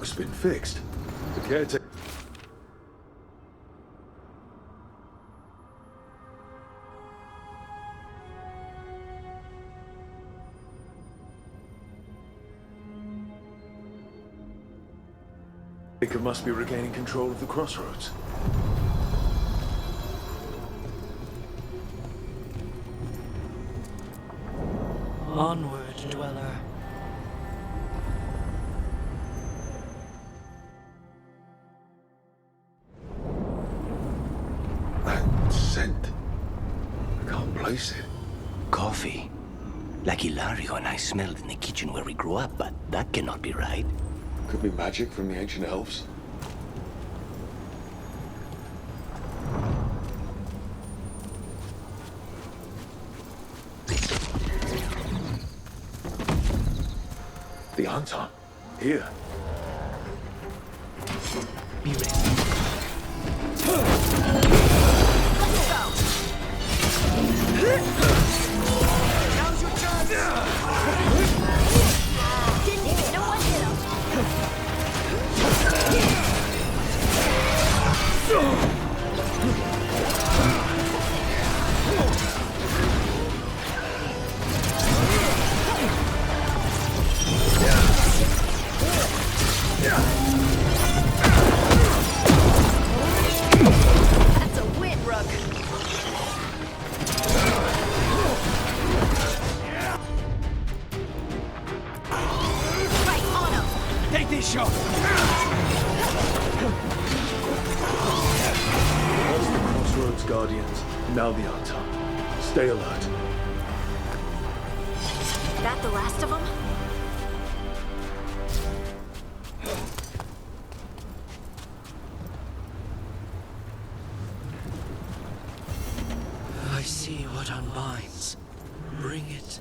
lock's been fixed. The caretaker... It must be regaining control of the crossroads. Onward, dweller. That scent. I can't place it. Coffee. Like Hilario and I smelled in the kitchen where we grew up, but that cannot be right. Could be magic from the ancient elves. The Anton. Here. Be ready. Now's your chance! Didn't even know I hit him! That's a win, Rook. Right on him. Take this shot! That's the crossroads guardians. Now the Anton. Stay alert. That the last of them? I see what unbinds. Bring it.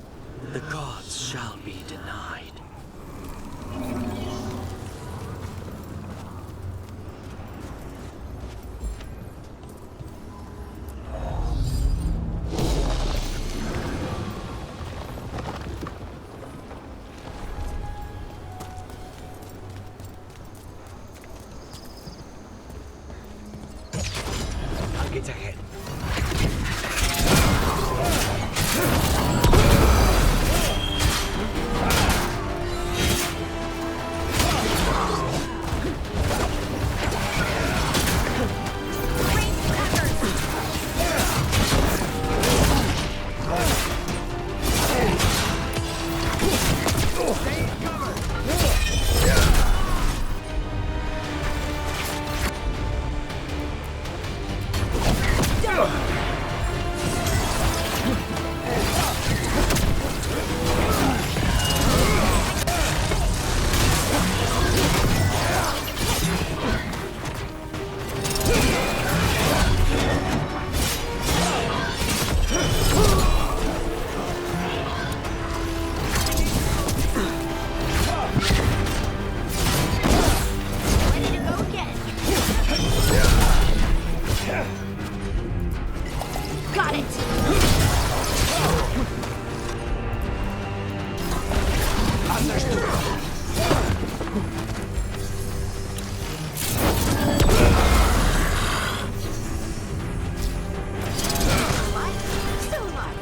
The gods shall be denied. Targets ahead. Ready to go again. Got it. Alive? Still alive.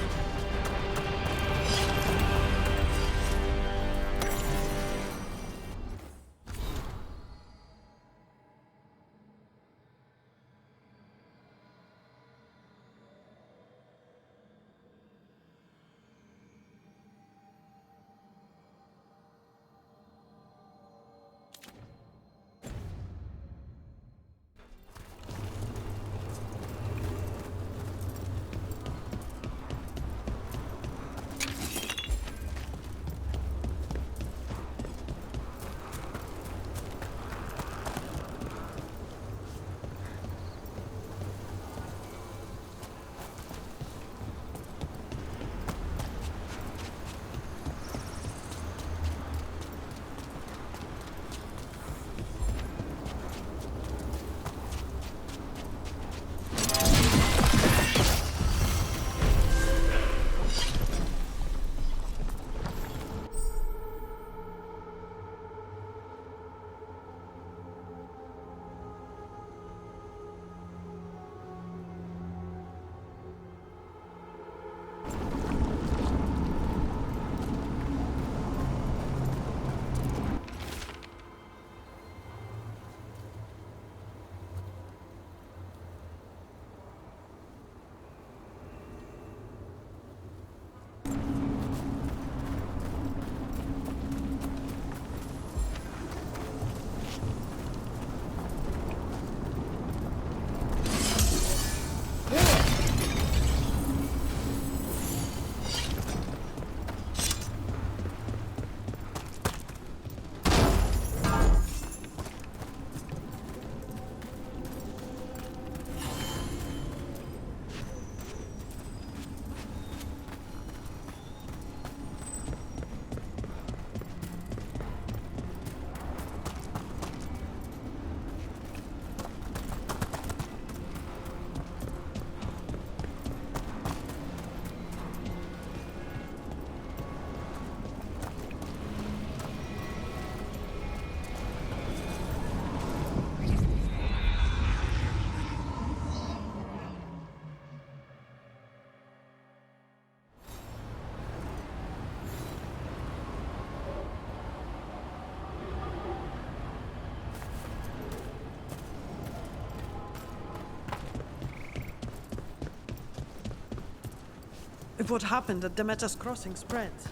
If what happened at Demeter's Crossing spreads.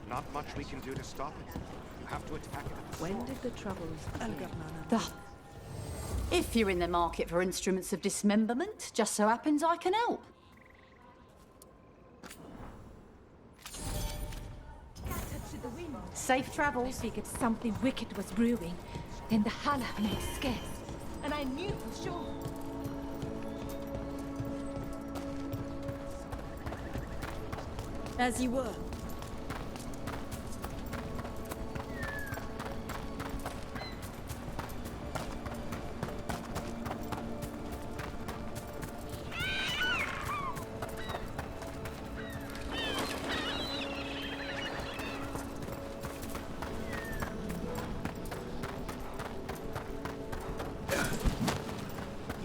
Not much we can do to stop it. You have to attack it at the When source. did the troubles begin? If you're in the market for instruments of dismemberment, just so happens I can help. Safe travels. I figured something wicked was brewing. Then the Hala made scarce. And I knew for sure. As you were.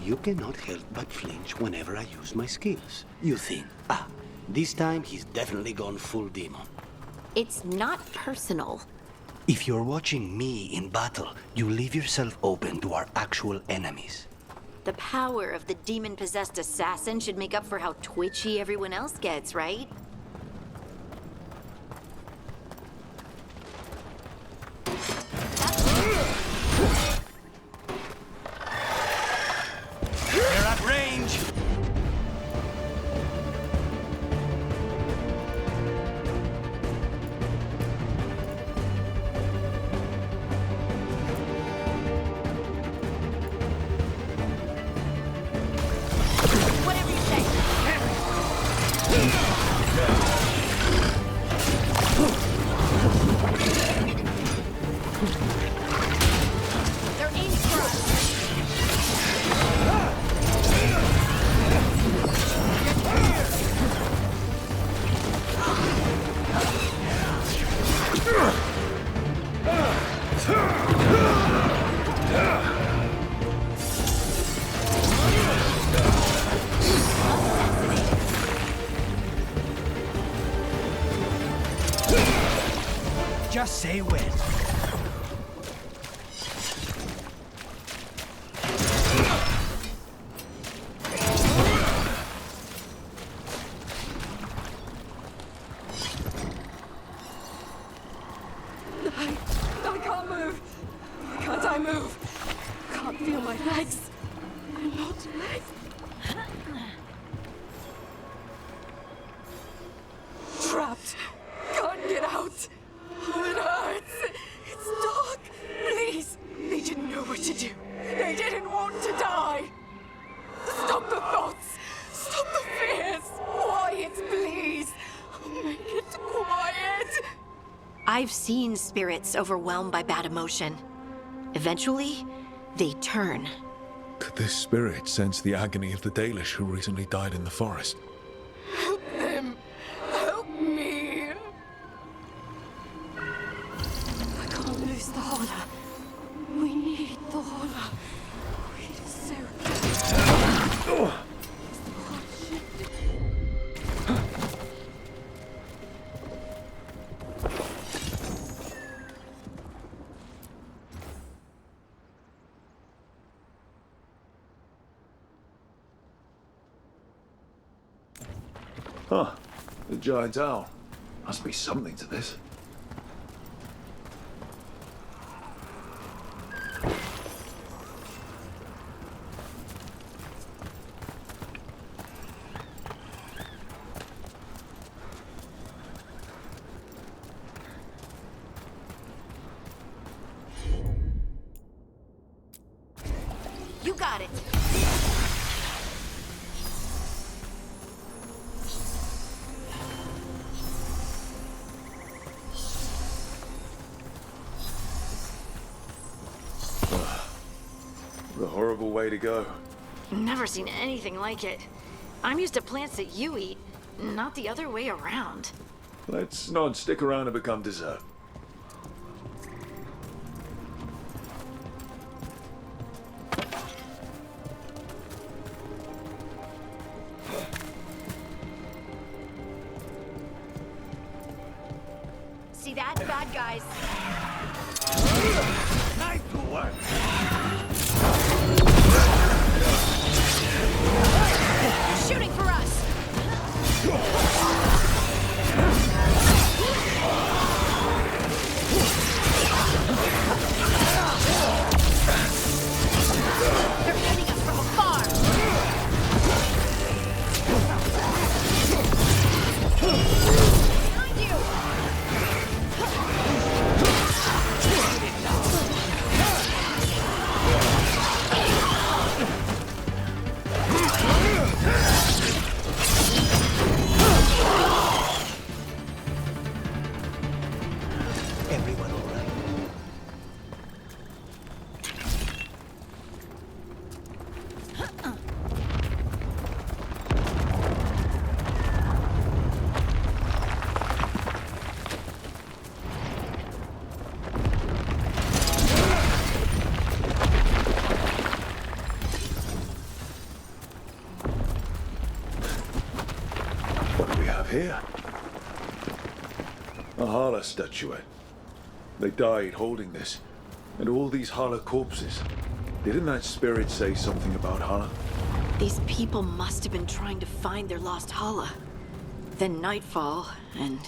You cannot help but flinch whenever I use my skills. You think, this time he's definitely gone full demon. It's not personal. If you're watching me in battle, you leave yourself open to our actual enemies. The power of the demon-possessed assassin should make up for how twitchy everyone else gets, right? They're at range! Whatever you say. They're aiming for us. Just say when. I can't move. Can't I move? Can't feel my legs. I'm not legs. Trapped. Can't get out. Oh, it hurts. It's dark. Please. They didn't know what to do. They didn't want to die. Stop the thoughts. Stop the fears. Quiet, please. Make it quiet. I've seen spirits overwhelmed by bad emotion. Eventually, they turn. Could this spirit sense the agony of the Dalish who recently died in the forest? Help them. Help me. I can't lose the Hola. We need the Hola. We so. Huh. The giant owl. Must be something to this. You got it. The horrible way to go. Never seen anything like it. I'm used to plants that you eat, not the other way around. Let's not stick around and become dessert. See that, bad guys? Nice work! Shooting for us! have here? A Hala statuette. They died holding this. And all these Hala corpses. Didn't that spirit say something about Hala? These people must have been trying to find their lost Hala. Then nightfall, and...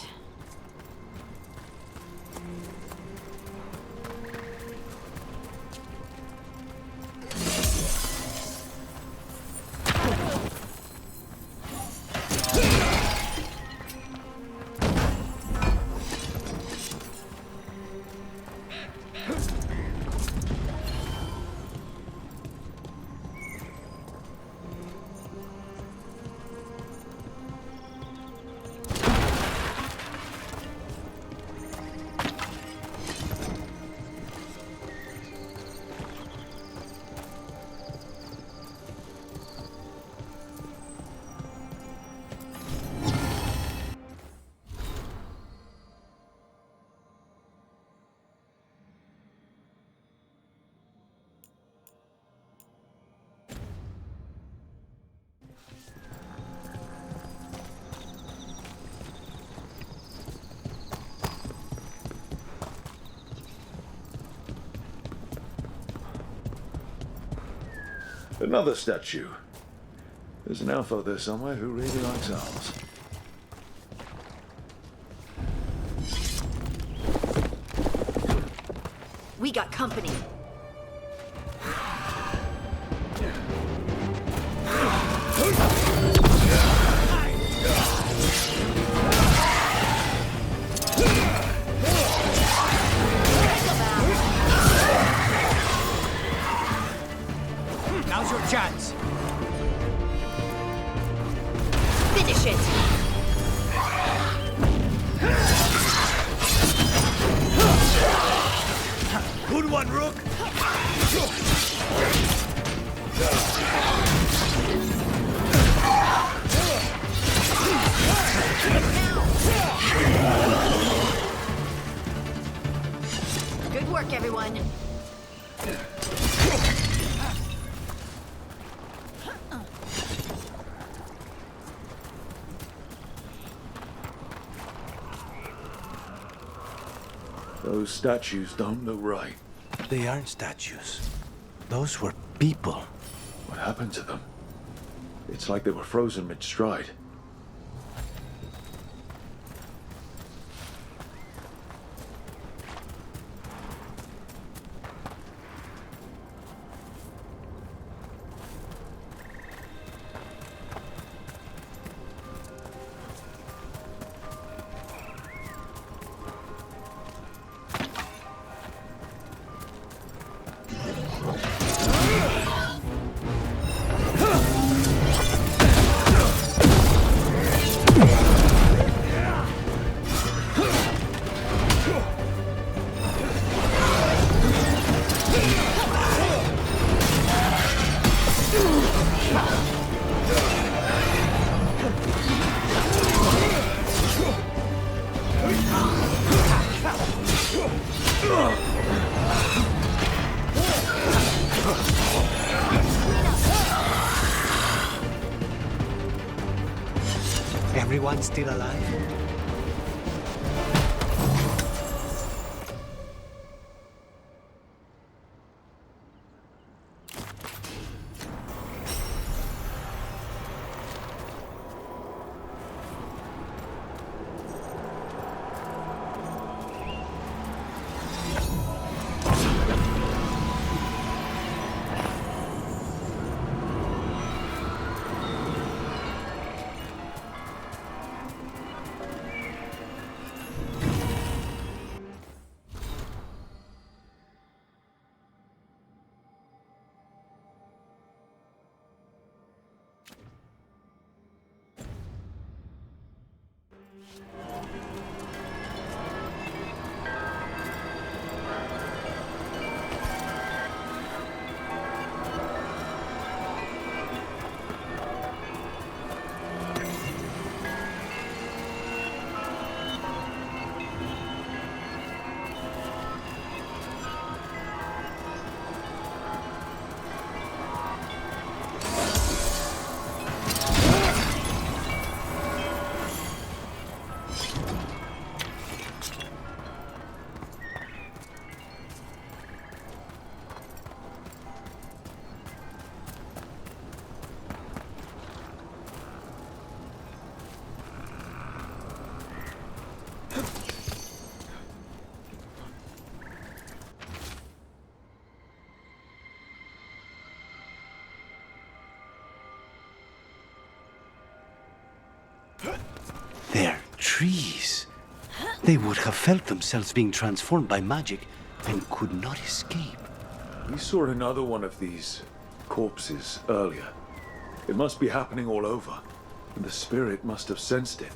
Another statue. There's an elf out there somewhere who really likes owls. We got company. Now's your chance. Finish it! Good one, Rook. Good work, everyone. Those statues don't look right. They aren't statues. Those were people. What happened to them? It's like they were frozen mid-stride. Everyone still alive? They're trees. They would have felt themselves being transformed by magic and could not escape. We saw another one of these corpses earlier. It must be happening all over, and the spirit must have sensed it.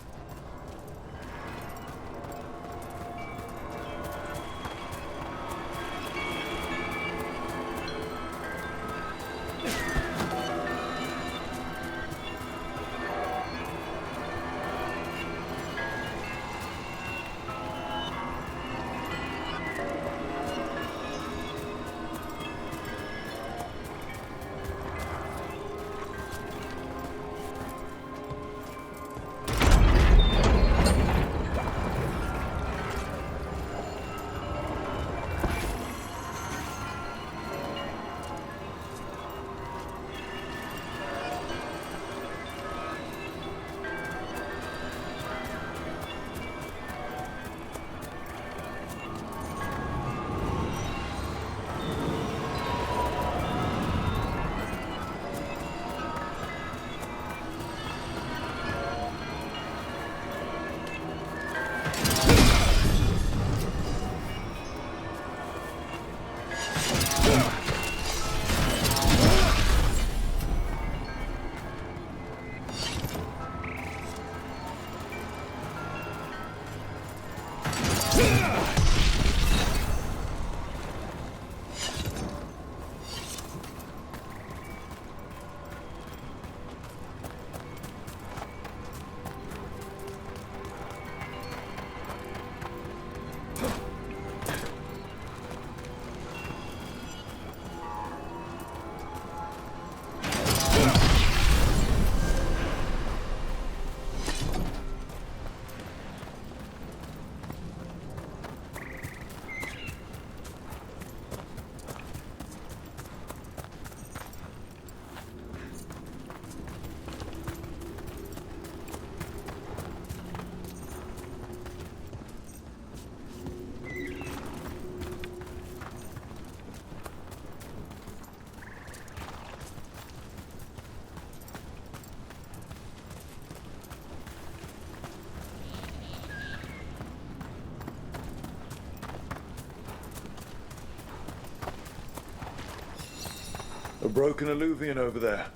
A broken alluvion over there.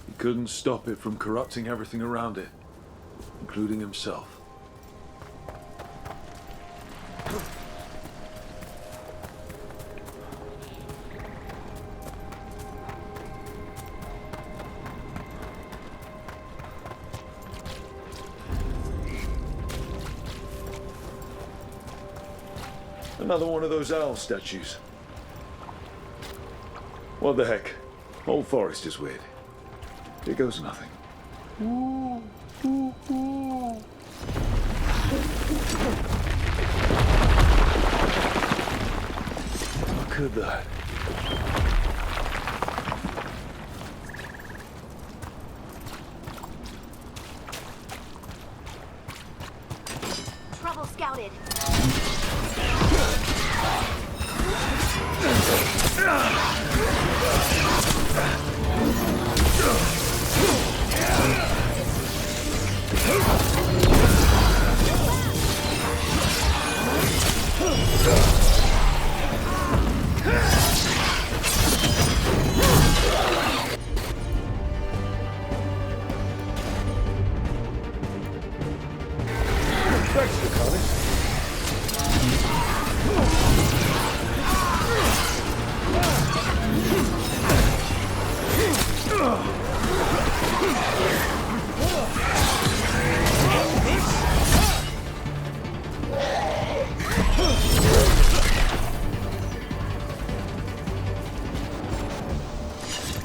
He couldn't stop it from corrupting everything around it, including himself. Another one of those owl statues. What the heck? Whole forest is weird. Here goes nothing. Look at that. Trouble scouted.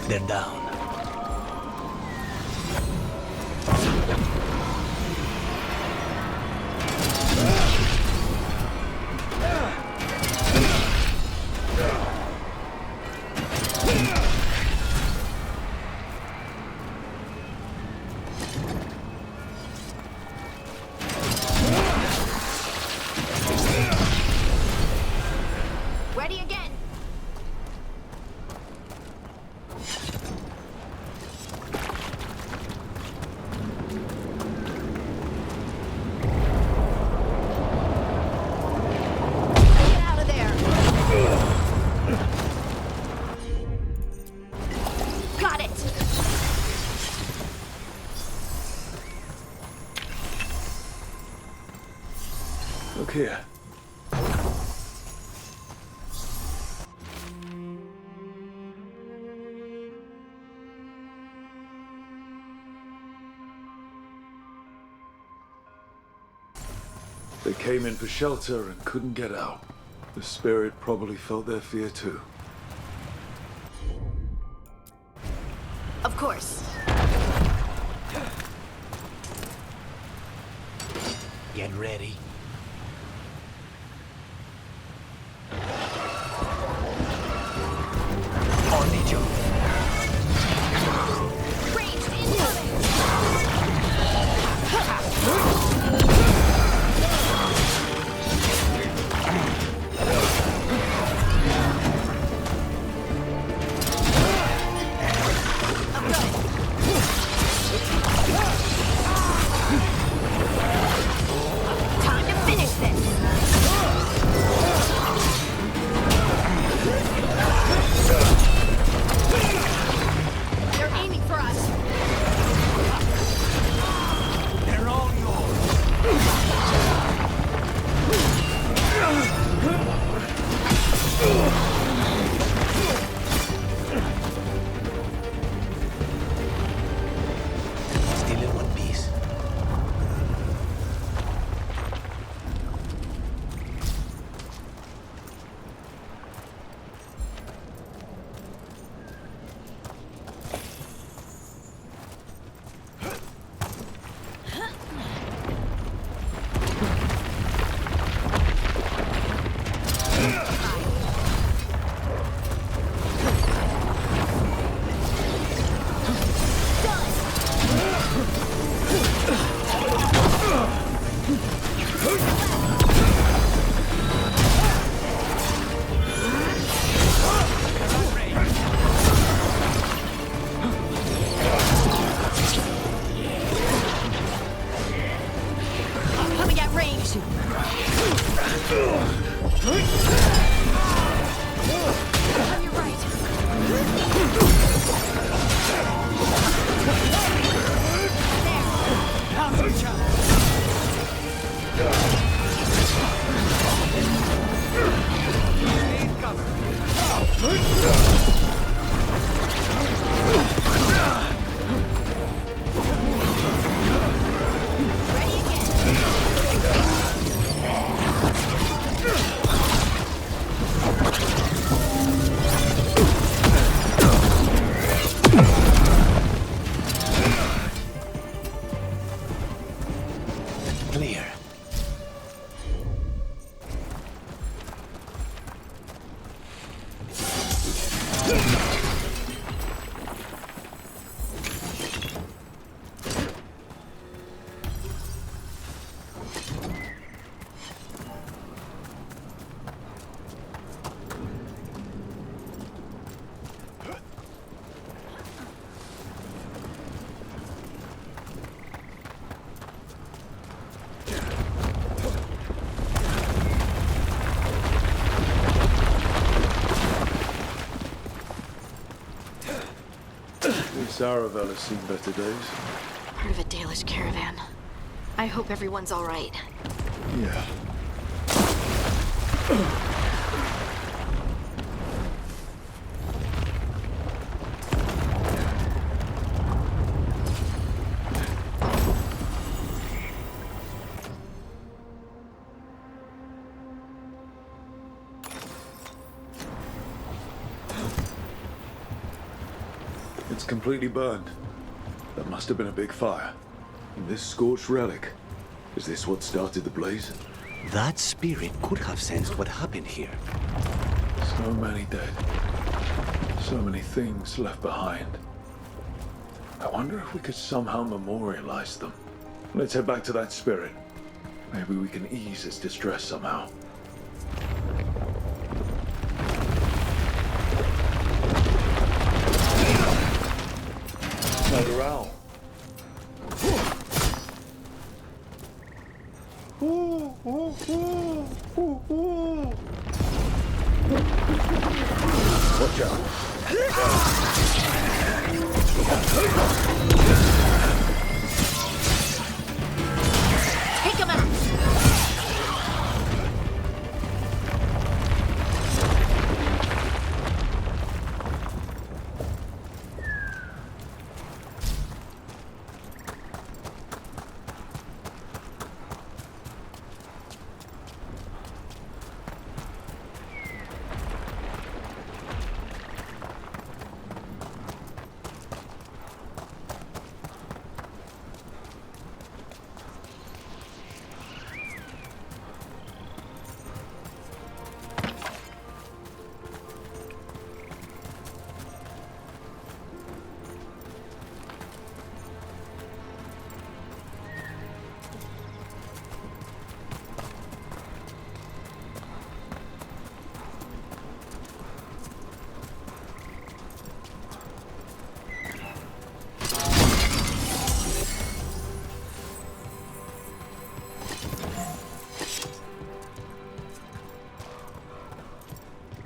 They're down. Ready again. Get out of there. Got it. Look here. They came in for shelter and couldn't get out. The spirit probably felt their fear too. Of course. Get ready. On the jump. Ranged incoming. Time to finish this. They're aiming for us. They're all yours. Still in one piece. Coming at range. On your right. Ready again. Clear. This Aravel has seen better days. Part of a Dalish caravan. I hope everyone's all right. Yeah. It's completely burned. That must have been a big fire. And this scorched relic, is this what started the blaze? That spirit could have sensed what happened here. So many dead. So many things left behind. I wonder if we could somehow memorialize them. Let's head back to that spirit. Maybe we can ease its distress somehow. Another owl. Watch out. Take him out!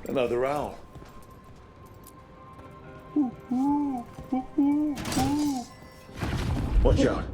Another owl. Watch out.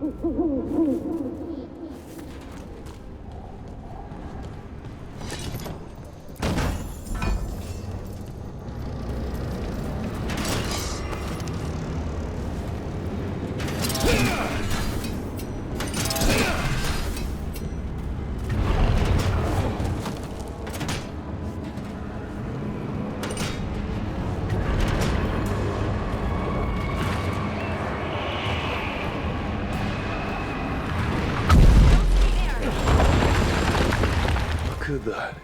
Look at that.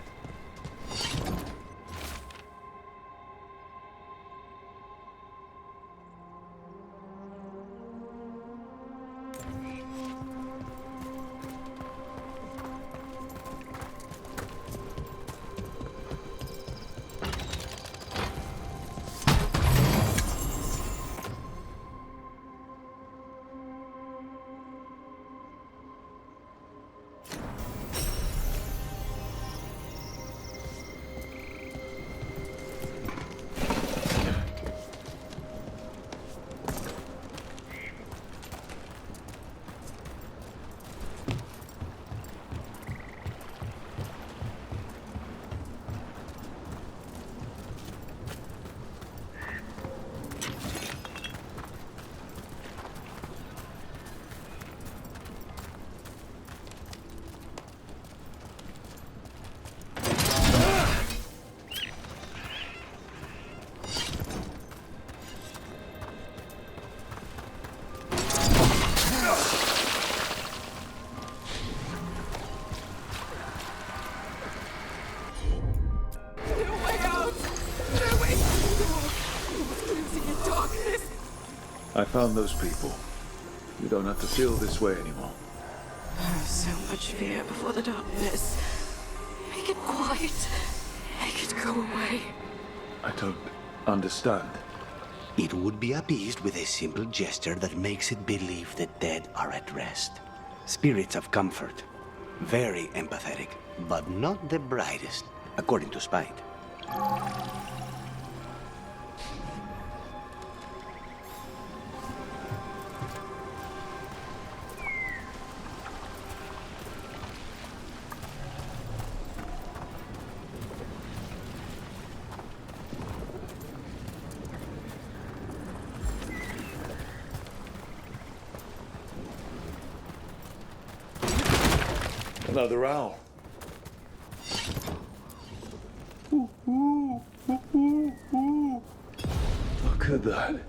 I found those people. You don't have to feel this way anymore. So much fear before the darkness. Make it quiet. Make it go away. I don't understand. It would be appeased with a simple gesture that makes it believe the dead are at rest. Spirits of comfort. Very empathetic, but not the brightest, according to Spite. Another owl. Look Look at that.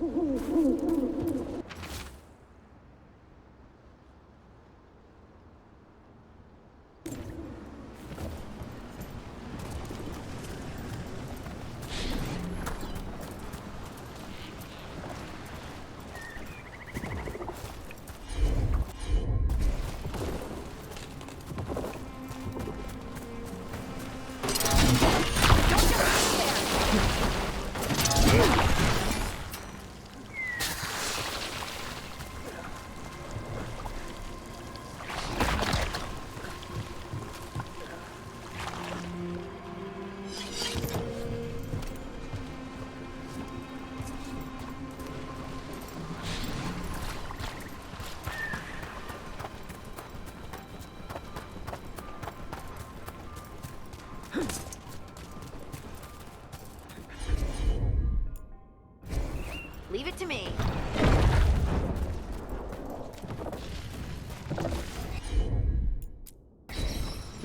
Leave it to me.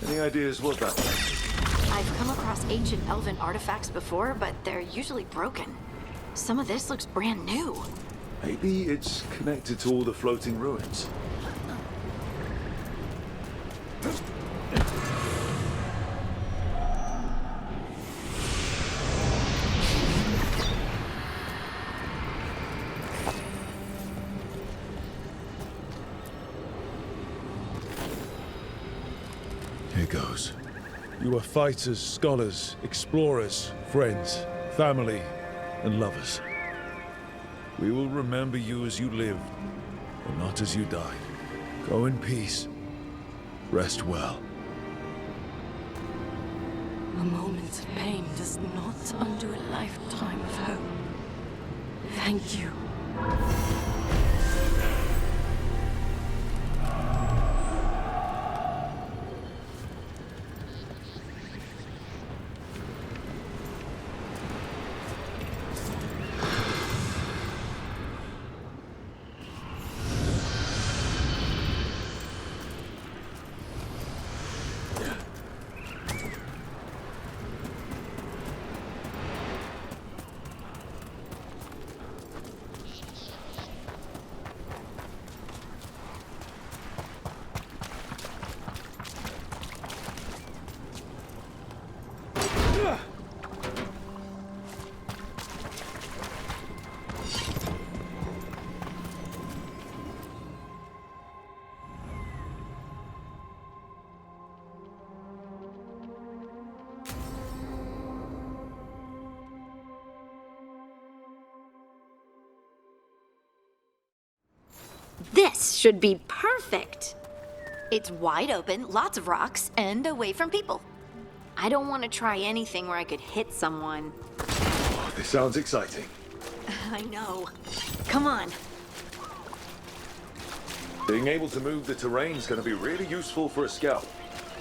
Any ideas what that was? I've come across ancient elven artifacts before, but they're usually broken. Some of this looks brand new. Maybe it's connected to all the floating ruins. Here goes. You are fighters, scholars, explorers, friends, family, and lovers. We will remember you as you lived, and not as you died. Go in peace. Rest well. A moment of pain does not undo a lifetime of hope. Thank you. This should be perfect. It's wide open, lots of rocks, and away from people. I don't want to try anything where I could hit someone. Oh, this sounds exciting. I know. Come on. Being able to move the terrain's gonna be really useful for a scout.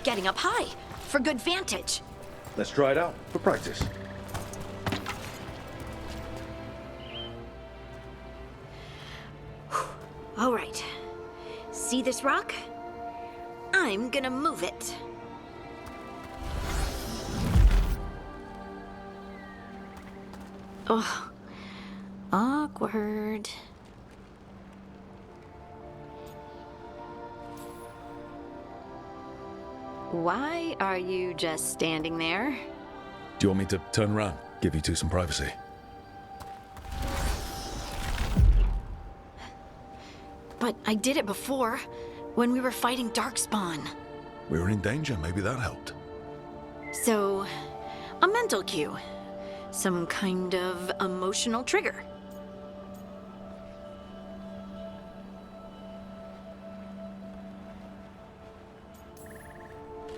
Getting up high for good vantage. Let's try it out for practice. All right. See this rock? I'm gonna move it. Oh, awkward. Why are you just standing there? Do you want me to turn around, give you two some privacy? But I did it before, when we were fighting Darkspawn. We were in danger, maybe that helped. So, a mental cue. Some kind of emotional trigger.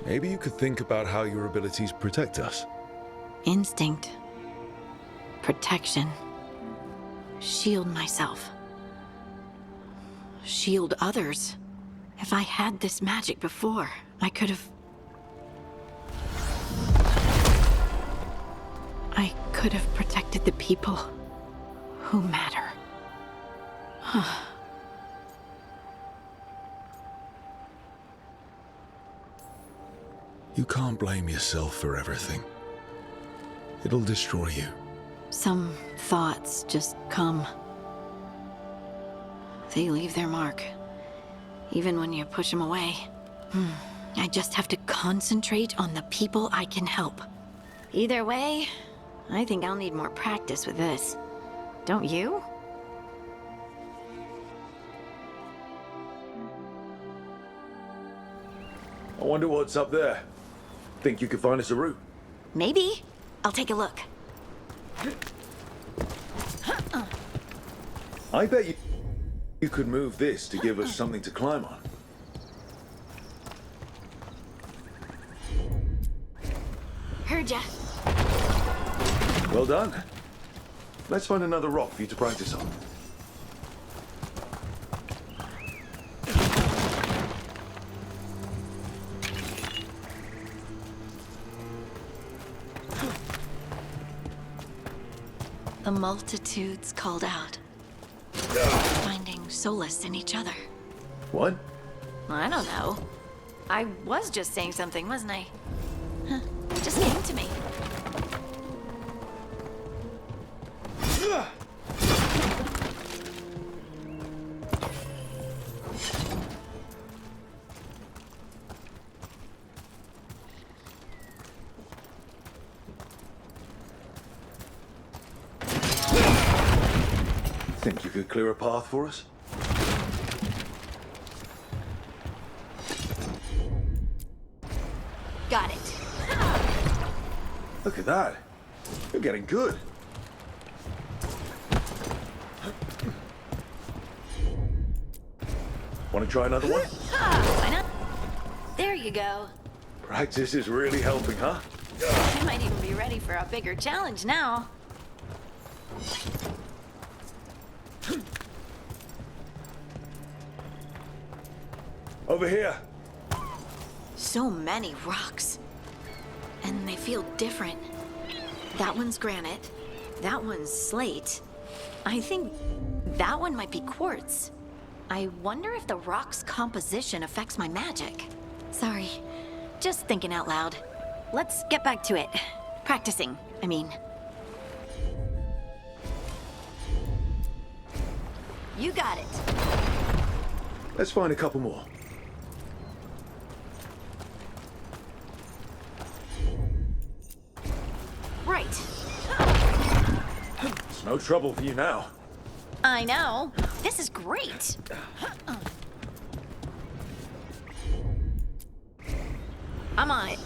Maybe you could think about how your abilities protect us. Instinct. Protection. Shield myself. Shield others. If I had this magic before, I could have... I could have protected the people who matter. You can't blame yourself for everything. It'll destroy you. Some thoughts just come. They leave their mark, even when you push them away. I just have to concentrate on the people I can help. Either way, I think I'll need more practice with this. Don't you? I wonder what's up there. Think you could find us a route? Maybe. I'll take a look. I bet you could move this to give us something to climb on. Heard ya. Well done. Let's find another rock for you to practice on. The multitudes called out, finding solace in each other. What? I don't know. I was just saying something, wasn't I? Huh. It just came to me. Think you could clear a path for us? Got it. Look at that. You're getting good. Want to try another one? Why not? There you go. Practice is really helping, huh? I might even be ready for a bigger challenge now. Over here. So many rocks. And they feel different. That one's granite. That one's slate. I think that one might be quartz. I wonder if the rock's composition affects my magic. Sorry, just thinking out loud. Let's get back to it. Practicing, I mean. You got it. Let's find a couple more. Right. It's no trouble for you now. I know. This is great. I'm on it.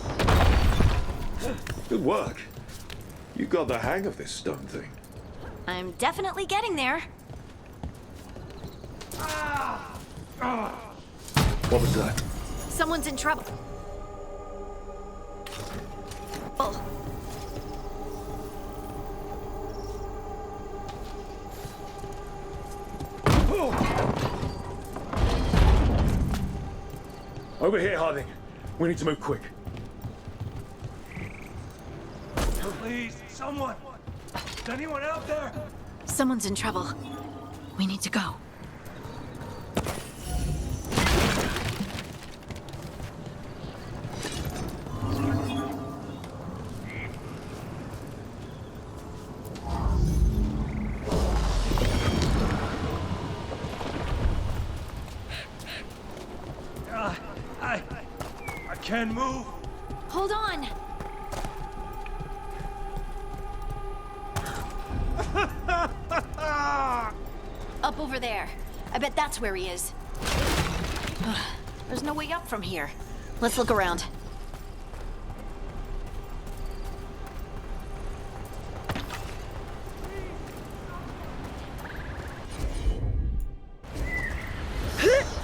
Good work. You got the hang of this stone thing. I'm definitely getting there. What was that? Someone's in trouble. Oh. Over here, Harding. We need to move quick. Please, someone! Is anyone out there? Someone's in trouble. We need to go. I can't move. Hold on. Up over there. I bet that's where he is. There's no way up from here. Let's look around.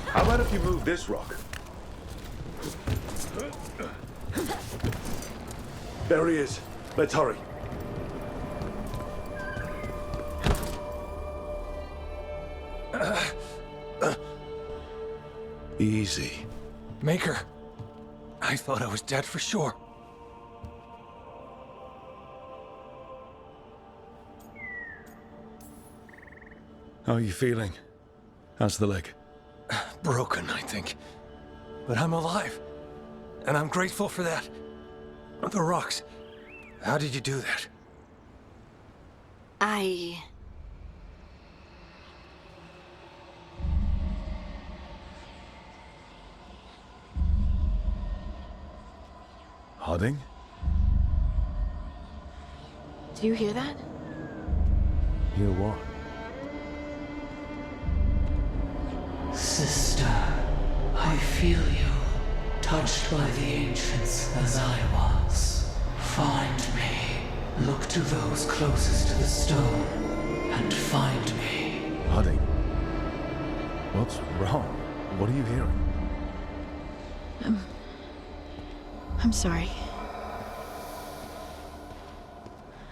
How about if you move this rock? There he is. Let's hurry. Easy. Maker, I thought I was dead for sure. How are you feeling? How's the leg? Broken, I think. But I'm alive. And I'm grateful for that. The rocks. How did you do that? I... Harding? Do you hear that? Hear what? Sister, I feel you, touched by the ancients as I was. Find me. Look to those closest to the stone, and find me. Harding? What's wrong? What are you hearing? I'm sorry.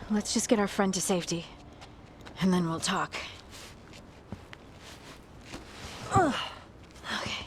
Let's just get our friend to safety, and then we'll talk. Ugh. Okay.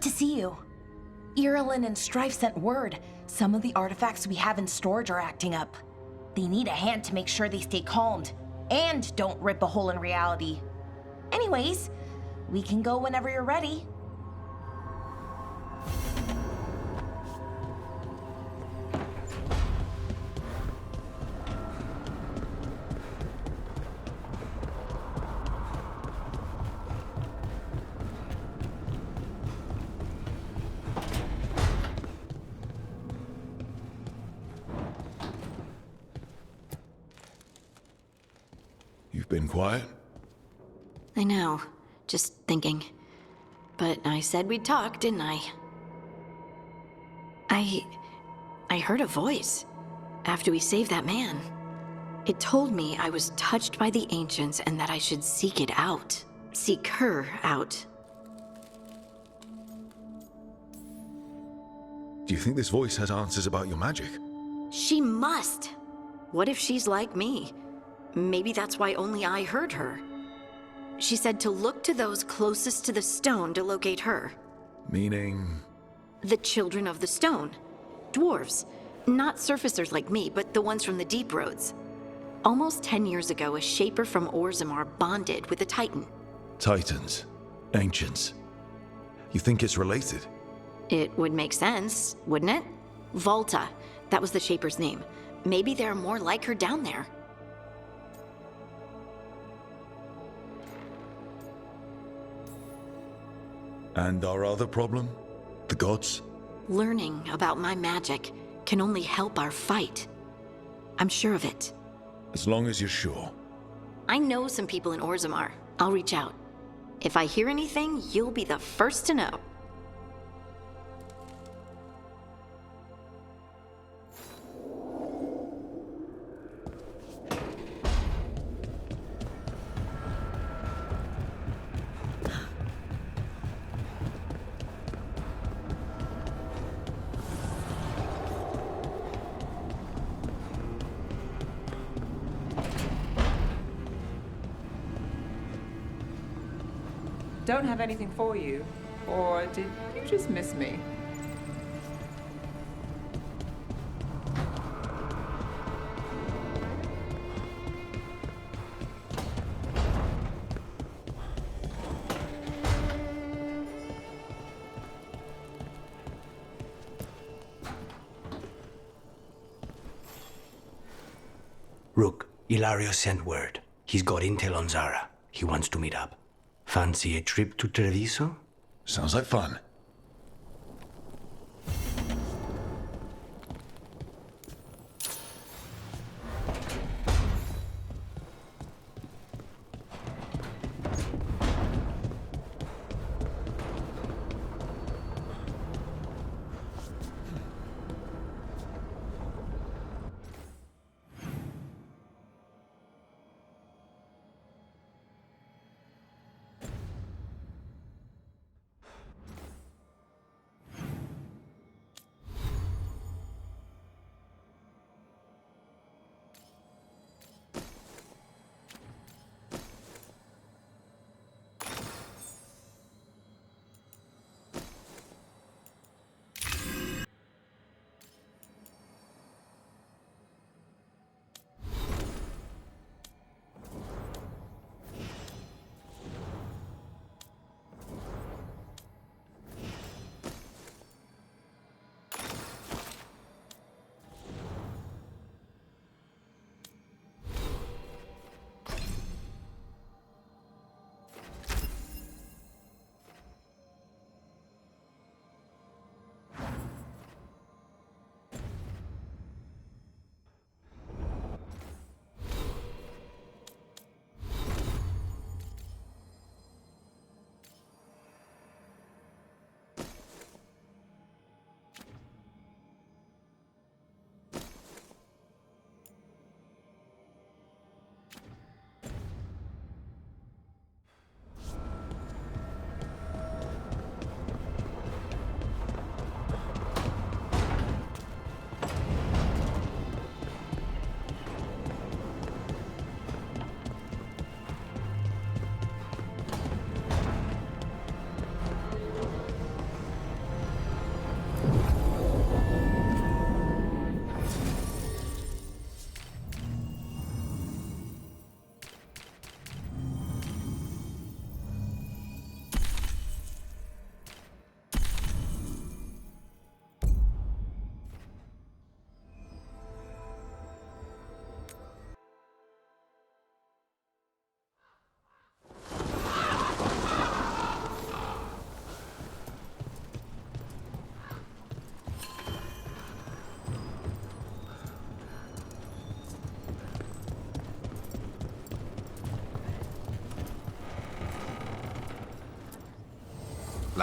to see you. Irulan and Strife sent word. Some of the artifacts we have in storage are acting up. They need a hand to make sure they stay calmed, and don't rip a hole in reality. Anyways, we can go whenever you're ready. You've been quiet? I know. Just thinking. But I said we'd talk, didn't I? I heard a voice after we saved that man. It told me I was touched by the ancients and that I should seek it out. Seek her out. Do you think this voice has answers about your magic? She must! What if she's like me? Maybe that's why only I heard her. She said to look to those closest to the stone to locate her. Meaning? The children of the stone. Dwarves. Not surfacers like me, but the ones from the deep roads. Almost 10 years ago, a shaper from Orzammar bonded with a titan. Titans. Ancients. You think it's related? It would make sense, wouldn't it? Volta. That was the shaper's name. Maybe there are more like her down there. And our other problem? The gods? Learning about my magic can only help our fight. I'm sure of it. As long as you're sure. I know some people in Orzammar. I'll reach out. If I hear anything, you'll be the first to know. Don't have anything for you. Or did you just miss me? Rook, Ilario sent word. He's got intel on Zara. He wants to meet up. Fancy a trip to Treviso? Sounds like fun.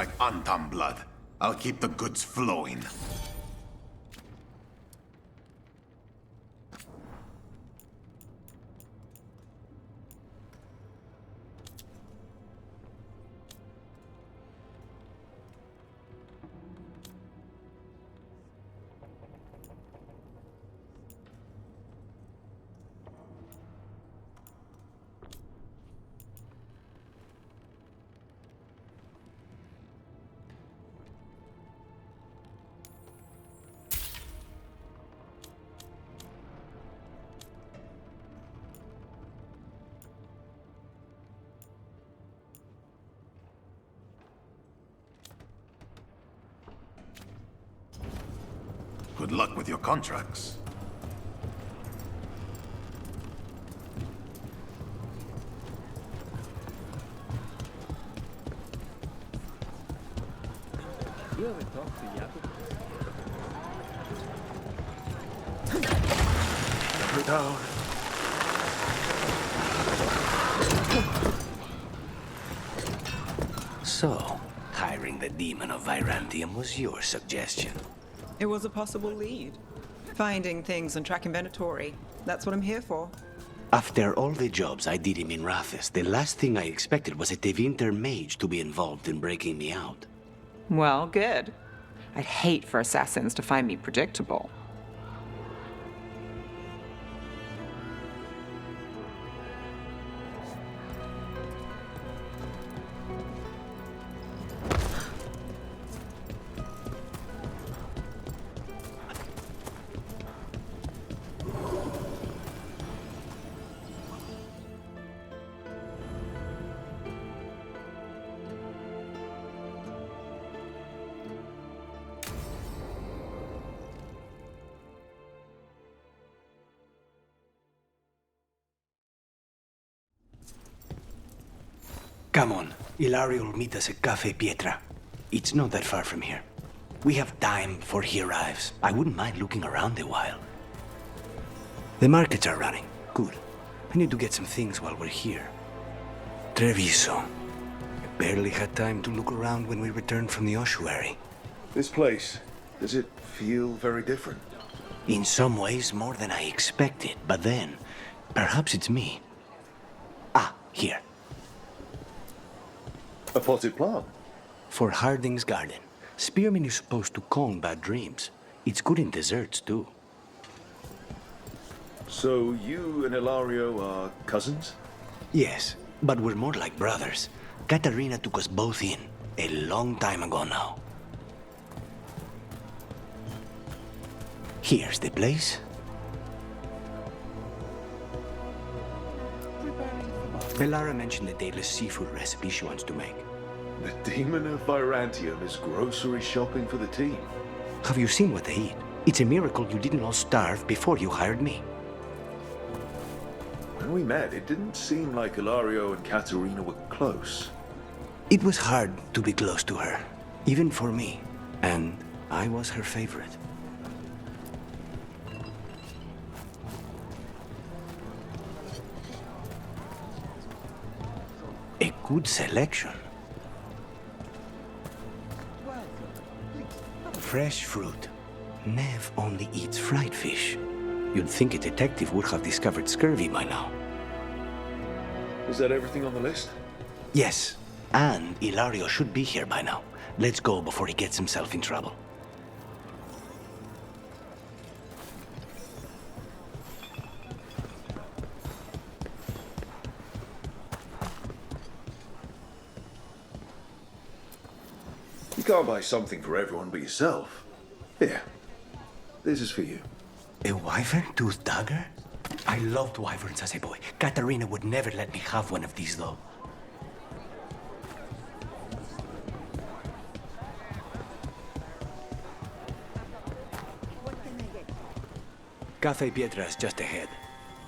like Antam blood. I'll keep the goods flowing. Good luck with your contracts. You ever talked to Jakob? Put down. So, hiring the demon of Virantium was your suggestion. It was a possible lead. Finding things and tracking Venatori. That's what I'm here for. After all the jobs I did in Minrathis, the last thing I expected was a Tevinter mage to be involved in breaking me out. Well, good. I'd hate for assassins to find me predictable. Come on, Ilario will meet us at Cafe Pietra. It's not that far from here. We have time before he arrives. I wouldn't mind looking around a while. The markets are running. Good. I need to get some things while we're here. Treviso. I barely had time to look around when we returned from the ossuary. This place, does it feel very different? In some ways, more than I expected. But then, perhaps it's me. Ah, here. A potted plant? For Harding's garden. Spearmint is supposed to calm bad dreams. It's good in desserts, too. So you and Ilario are cousins? Yes, but we're more like brothers. Katarina took us both in, a long time ago now. Here's the place. Bellara mentioned the daedalus seafood recipe she wants to make. The demon of Virantium is grocery shopping for the team. Have you seen what they eat? It's a miracle you didn't all starve before you hired me. When we met, it didn't seem like Ilario and Katarina were close. It was hard to be close to her, even for me. And I was her favorite. A good selection. Fresh fruit. Nev only eats fried fish. You'd think a detective would have discovered scurvy by now. Is that everything on the list? Yes, and Ilario should be here by now. Let's go before he gets himself in trouble. You can't buy something for everyone but yourself. Here, this is for you. A wyvern-toothed dagger? I loved wyverns as a boy. Katarina would never let me have one of these, though. Cafe Pietra is just ahead.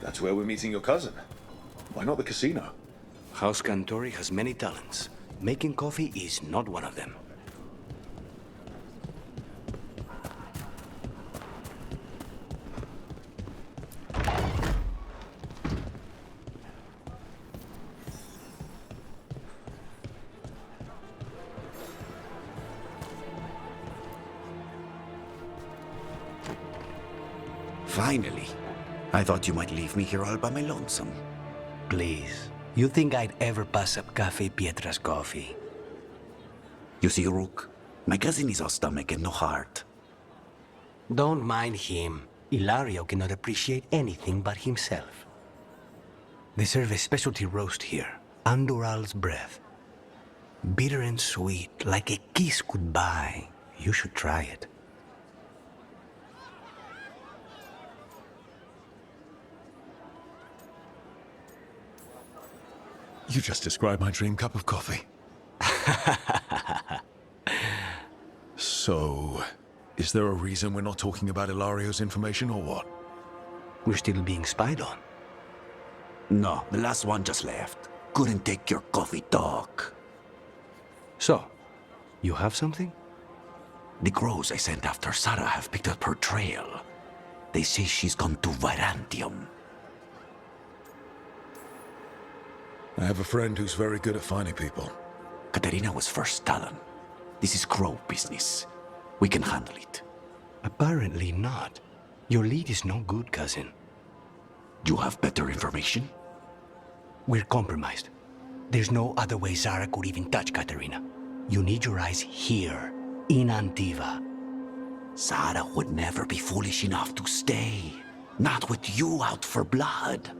That's where we're meeting your cousin. Why not the casino? House Cantori has many talents. Making coffee is not one of them. Finally. I thought you might leave me here all by my lonesome. Please. You think I'd ever pass up Cafe Pietra's coffee? You see, Rook, my cousin is all stomach and no heart. Don't mind him. Ilario cannot appreciate anything but himself. They serve a specialty roast here, Andoral's breath. Bitter and sweet, like a kiss goodbye. You should try it. You just described my dream cup of coffee. So, is there a reason we're not talking about Ilario's information or what? We're still being spied on. No, the last one just left. Couldn't take your coffee talk. So, you have something? The crows I sent after Sarah have picked up her trail. They say she's gone to Virantium. I have a friend who's very good at finding people. Katerina was first Talon. This is crow business. We can handle it. Apparently not. Your lead is no good, cousin. You have better information? We're compromised. There's no other way Zara could even touch Katerina. You need your eyes here, in Antiva. Zara would never be foolish enough to stay. Not with you out for blood.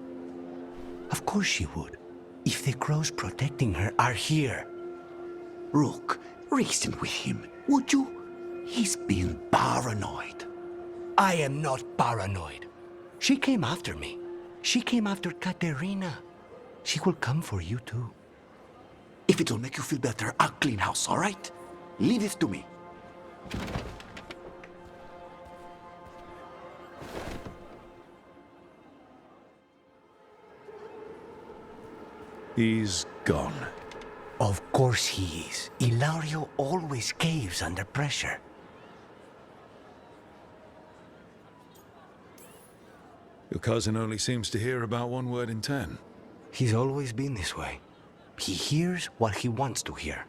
Of course she would. If the crows protecting her are here. Rook, reason with him, would you? He's being paranoid. I am not paranoid. She came after me. She came after Katerina. She will come for you too. If it'll make you feel better, I'll clean house, all right? Leave this to me. He's gone. Of course he is. Ilario always caves under pressure. Your cousin only seems to hear about one word in 10. He's always been this way. He hears what he wants to hear.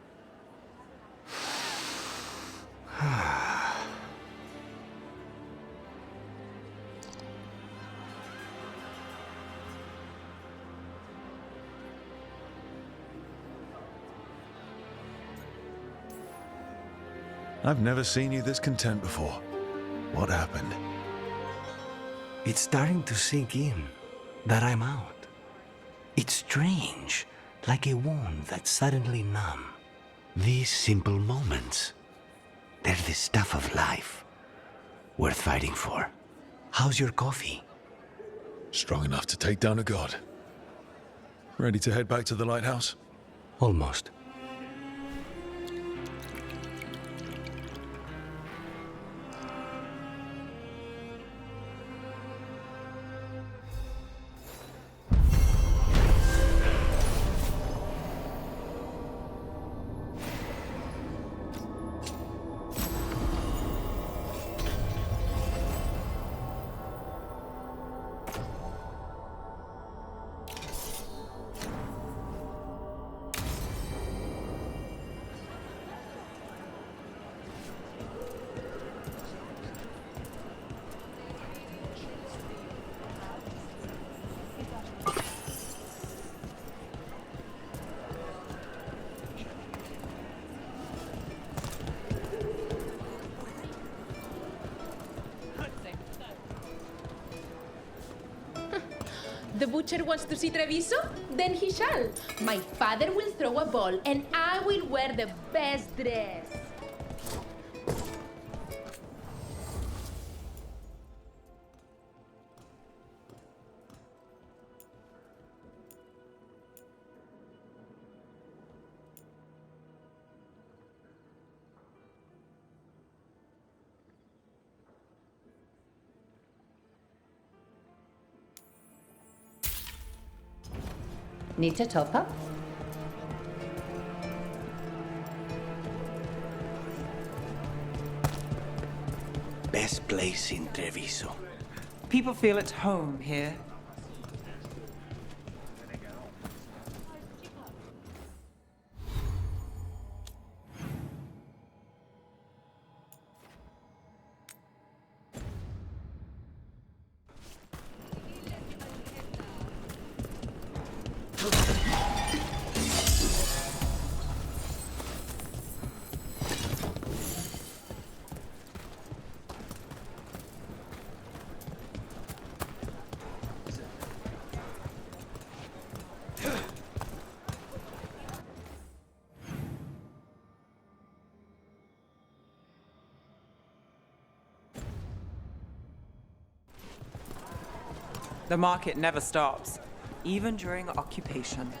I've never seen you this content before. What happened? It's starting to sink in that I'm out. It's strange, like a wound that's suddenly numb. These simple moments, they're the stuff of life, worth fighting for. How's your coffee? Strong enough to take down a god. Ready to head back to the lighthouse? Almost. The butcher wants to see Treviso? Then he shall. My father will throw a ball, and I will wear the best dress. Need to top up? Best place in Treviso. People feel at home here. The market never stops, even during occupation.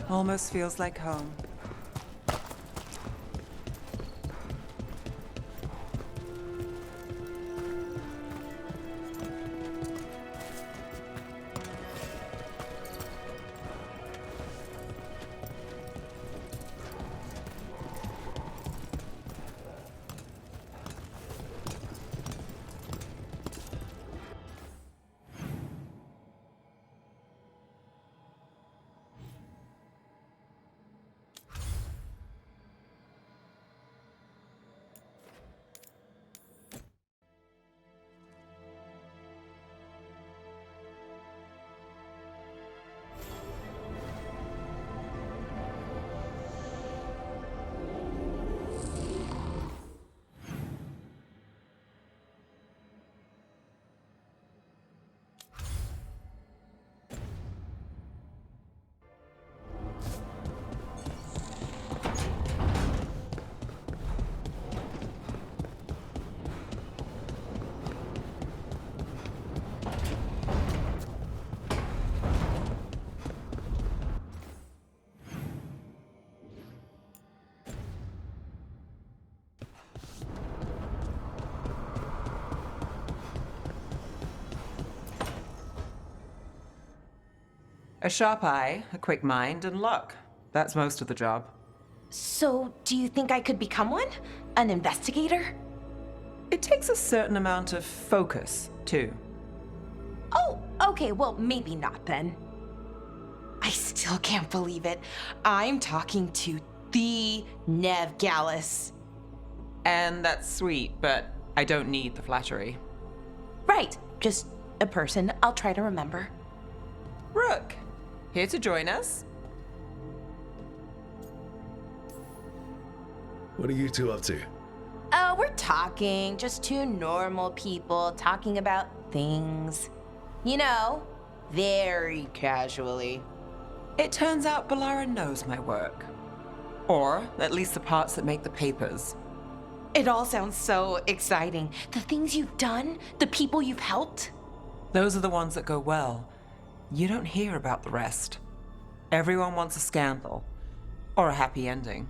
Almost feels like home. A sharp eye, a quick mind, and luck. That's most of the job. So, do you think I could become one? An investigator? It takes a certain amount of focus, too. Oh, okay, well, maybe not then. I still can't believe it. I'm talking to the Nev Gallus. And that's sweet, but I don't need the flattery. Right, just a person I'll try to remember. Rook, here to join us? What are you two up to? We're talking, just two normal people talking about things. You know, very casually. It turns out Balara knows my work. Or at least the parts that make the papers. It all sounds so exciting. The things you've done, the people you've helped. Those are the ones that go well. You don't hear about the rest. Everyone wants a scandal. Or a happy ending.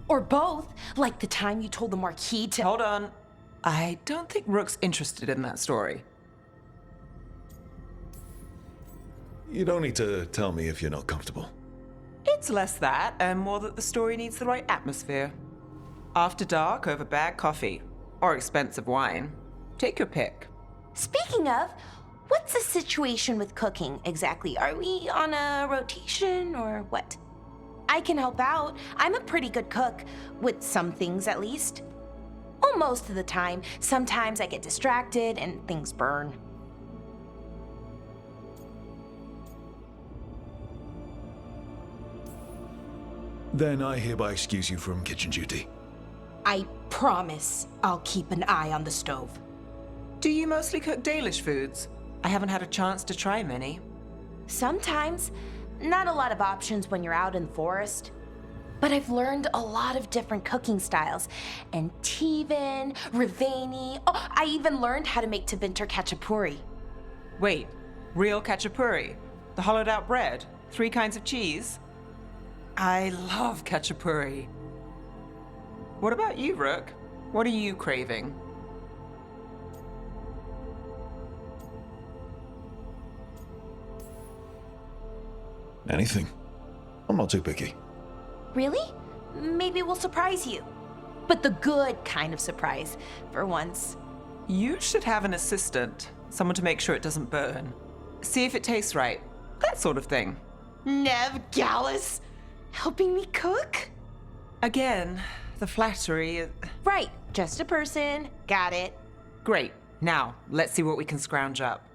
Or both, like the time you told the Marquis to— Hold on. I don't think Rook's interested in that story. You don't need to tell me if you're not comfortable. It's less that, and more that the story needs the right atmosphere. After dark over bad coffee. Or expensive wine. Take your pick. Speaking of, what's the situation with cooking exactly? Are we on a rotation or what? I can help out. I'm a pretty good cook, with some things at least. Well, most of the time. Sometimes I get distracted and things burn. Then I hereby excuse you from kitchen duty. I promise I'll keep an eye on the stove. Do you mostly cook Dalish foods? I haven't had a chance to try many. Sometimes. Not a lot of options when you're out in the forest. But I've learned a lot of different cooking styles. And Tivin, Rivani. Oh, I even learned how to make ⴕ Wait, real khachapuri? The hollowed out bread? 3 kinds of cheese? I love khachapuri. What about you, Rook? What are you craving? Anything. I'm not too picky. Really? Maybe we'll surprise you. But the good kind of surprise, for once. You should have an assistant. Someone to make sure it doesn't burn. See if it tastes right. That sort of thing. Nev Gallus? Helping me cook? Again, the flattery. Right, just a person. Got it. Great. Now, let's see what we can scrounge up.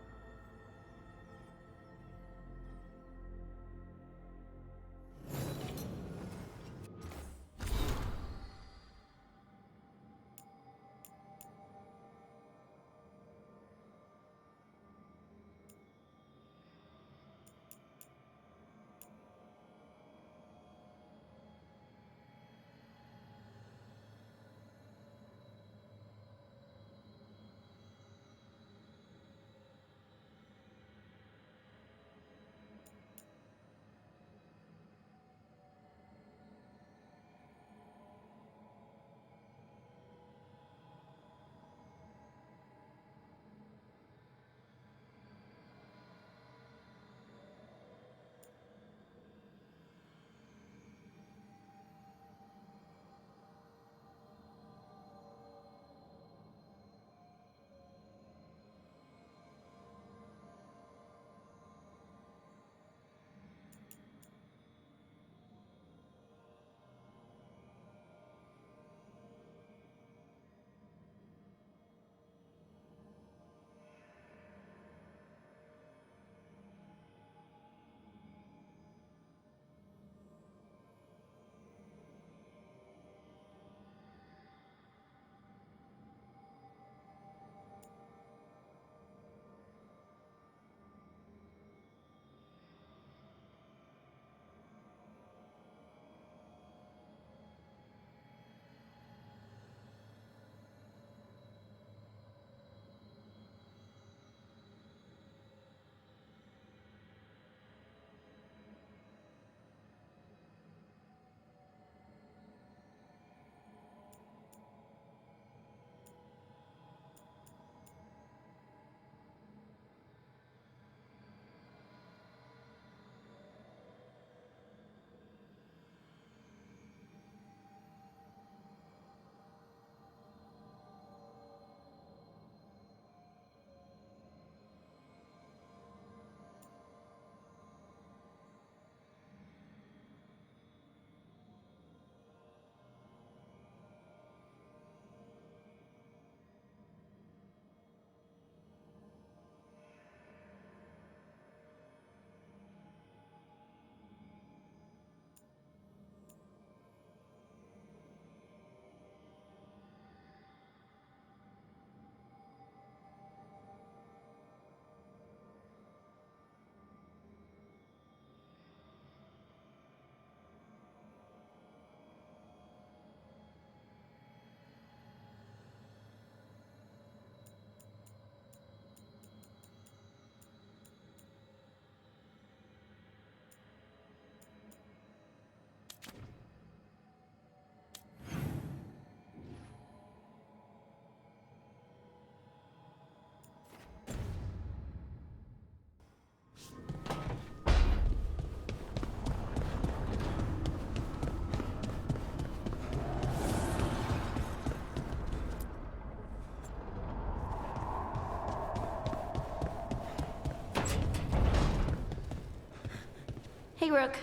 Hey, Rook.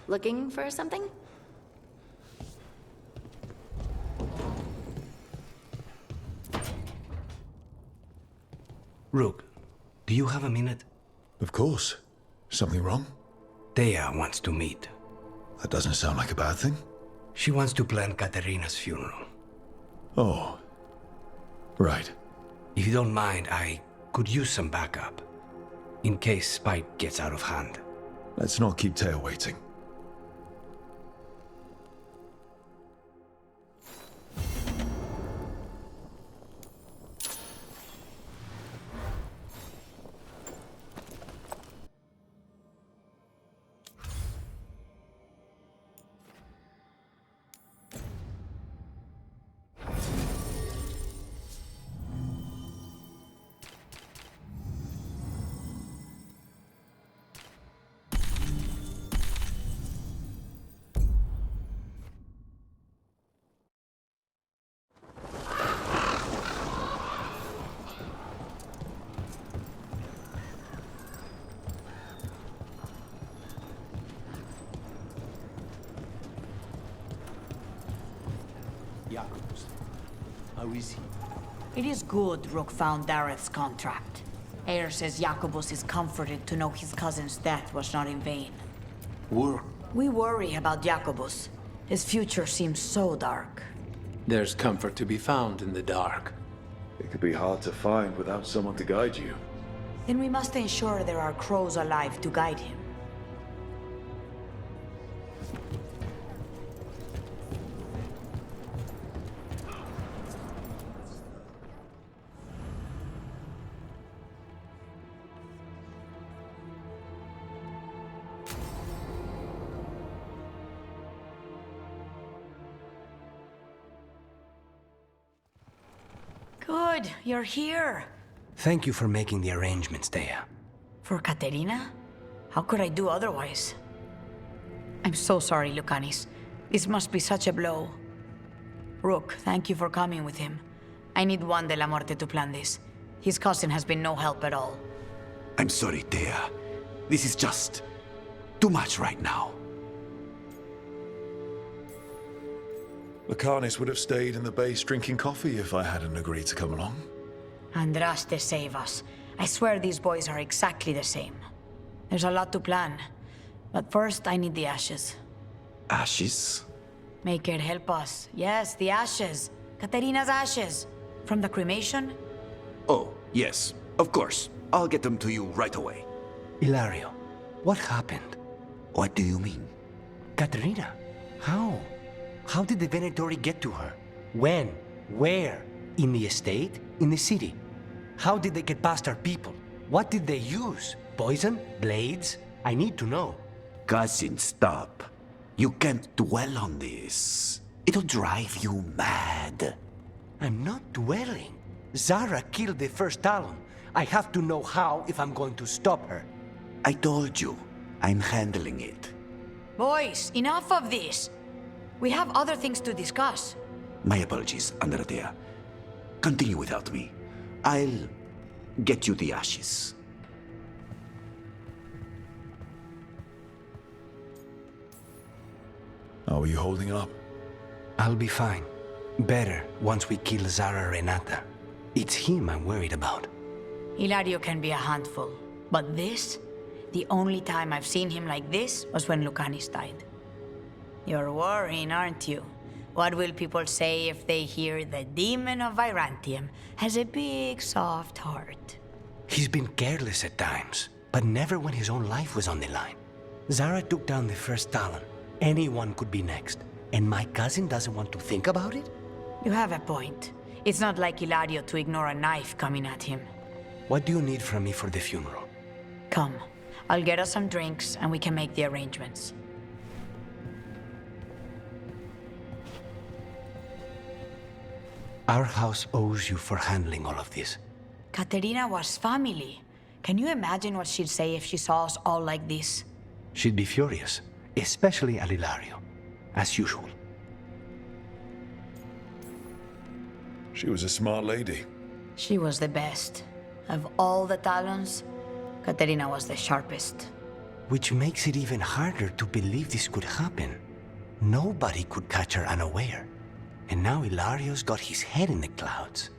Looking for something? Rook, do you have a minute? Of course. Something wrong? Thea wants to meet. That doesn't sound like a bad thing. She wants to plan Katerina's funeral. Oh. Right. If you don't mind, I could use some backup. In case Spike gets out of hand. Let's not keep Thea waiting. How is he? It is good Rook found Dareth's contract. Air says Jacobus is comforted to know his cousin's death was not in vain. We worry about Jacobus. His future seems so dark. There's comfort to be found in the dark. It could be hard to find without someone to guide you. Then we must ensure there are crows alive to guide him. Good, you're here. Thank you for making the arrangements, Thea. For Katerina? How could I do otherwise? I'm so sorry, Lucanis. This must be such a blow. Rook, thank you for coming with him. I need Juan de la Muerte to plan this. His cousin has been no help at all. I'm sorry, Thea. This is just too much right now. Lucanis would have stayed in the base drinking coffee if I hadn't agreed to come along. Andraste save us. I swear these boys are exactly the same. There's a lot to plan. But first, I need the ashes. Ashes? Make it help us. Yes, the ashes. Katerina's ashes. From the cremation? Oh, yes. Of course. I'll get them to you right away. Hilario, what happened? What do you mean? Katerina, how? How did the Venatori get to her? When? Where? In the estate? In the city? How did they get past our people? What did they use? Poison? Blades? I need to know. Cousin, stop. You can't dwell on this. It'll drive you mad. I'm not dwelling. Zara killed the first Talon. I have to know how if I'm going to stop her. I told you, I'm handling it. Boys, enough of this. We have other things to discuss. My apologies, Adéntrate. Continue without me. I'll get you the ashes. How are you holding up? I'll be fine. Better once we kill Zara Renata. It's him I'm worried about. Hilario can be a handful. But this? The only time I've seen him like this was when Lucanis died. You're worrying, aren't you? What will people say if they hear the demon of Virantium has a big, soft heart? He's been careless at times, but never when his own life was on the line. Zara took down the first Talon. Anyone could be next. And my cousin doesn't want to think about it? You have a point. It's not like Hilario to ignore a knife coming at him. What do you need from me for the funeral? Come. I'll get us some drinks and we can make the arrangements. Our house owes you for handling all of this. Katerina was family. Can you imagine what she'd say if she saw us all like this? She'd be furious, especially at Hilario, as usual. She was a smart lady. She was the best. Of all the Talons, Katerina was the sharpest. Which makes it even harder to believe this could happen. Nobody could catch her unaware. And now Hilario's got his head in the clouds.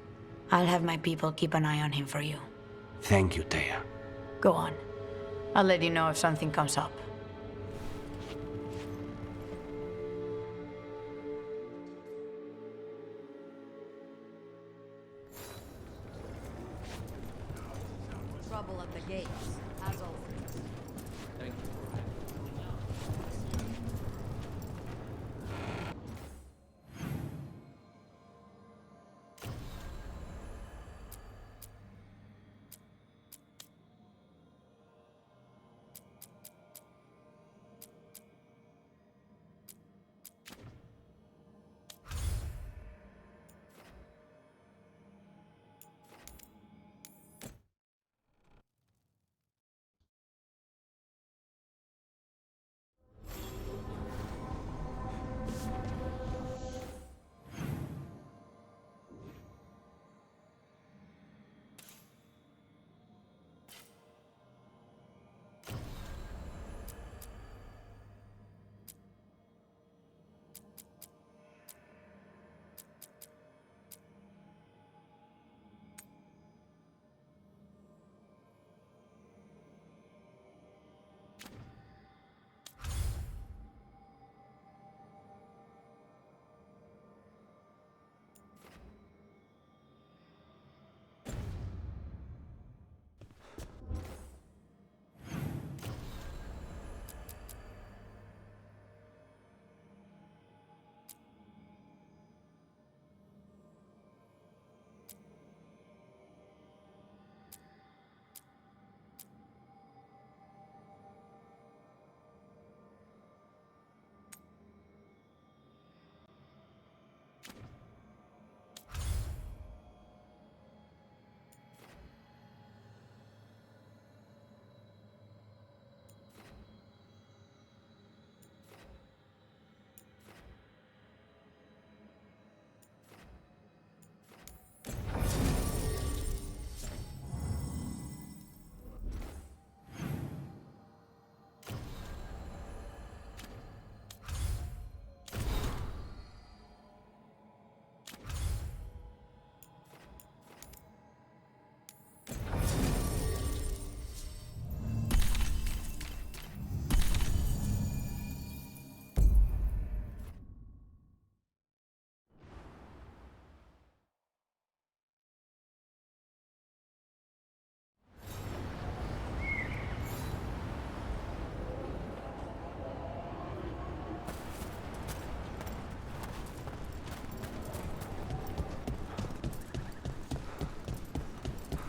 I'll have my people keep an eye on him for you. Thank you, Thea. Go on. I'll let you know if something comes up. Trouble at the gates, as always. Thank you.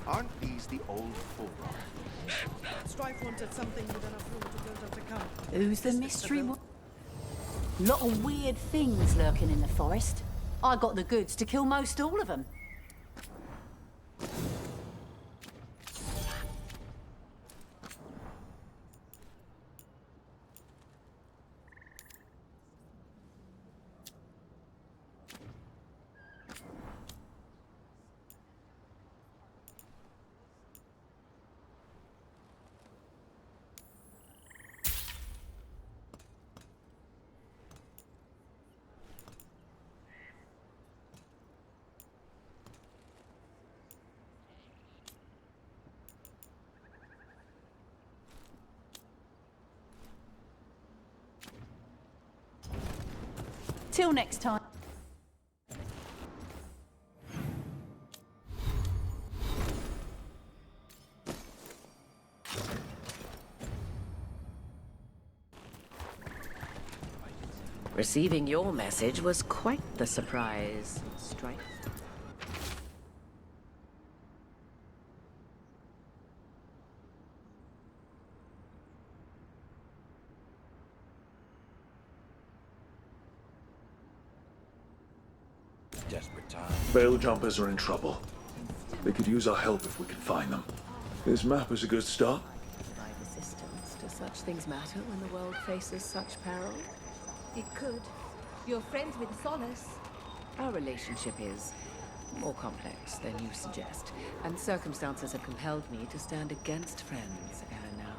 Aren't these the old forerunner? Strife wanted something with enough room to build up the camp. Who's the mystery one? Lot of weird things lurking in the forest. I got the goods to kill most all of them. Till next time. Receiving your message was quite the surprise, Strife. Desperate time. Veil jumpers are in trouble. They could use our help if we can find them. This map is a good start. By resistance, do such things matter when the world faces such peril? It could. You're friends with Solace. Our relationship is more complex than you suggest, and circumstances have compelled me to stand against friends ere now.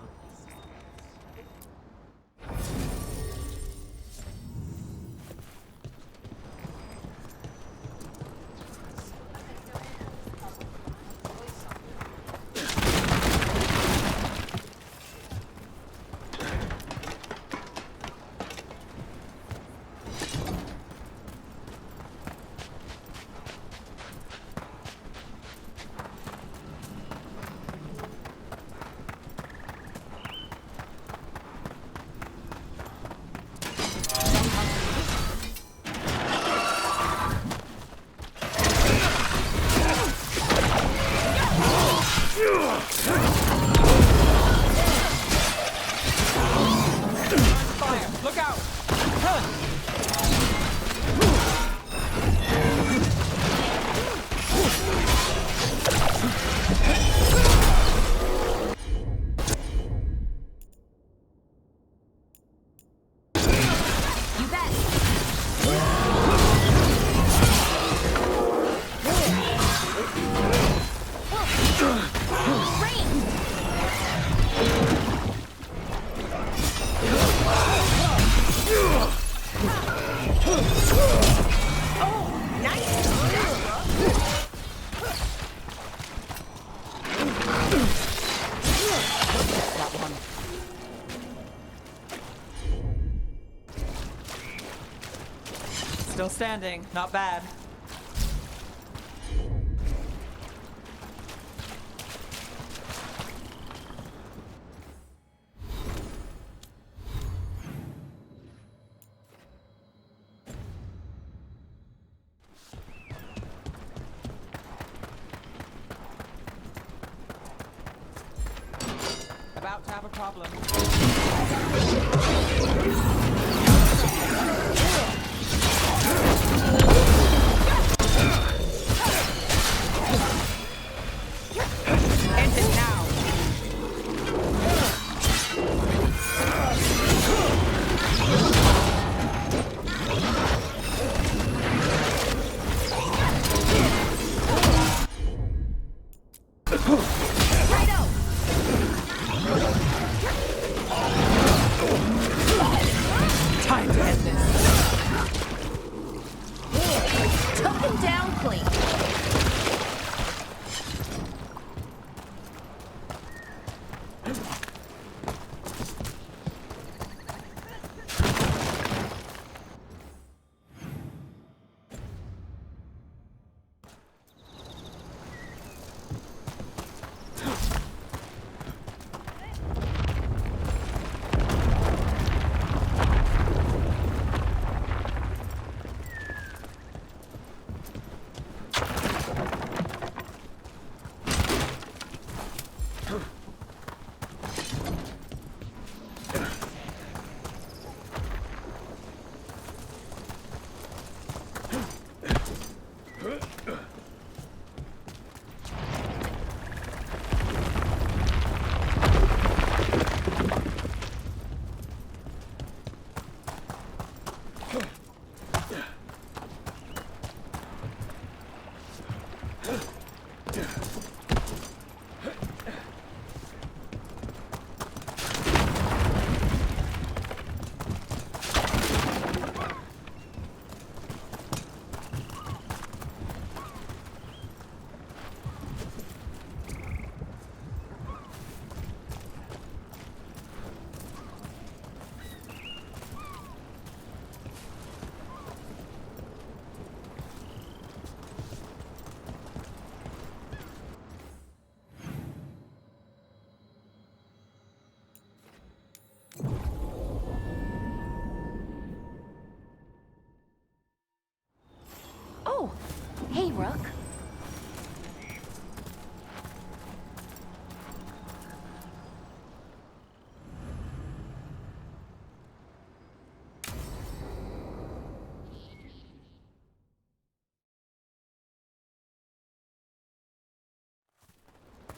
standing. Not bad. About to have a problem. End it now. Time to end this. Took them down clean. Oh, hey, Rook.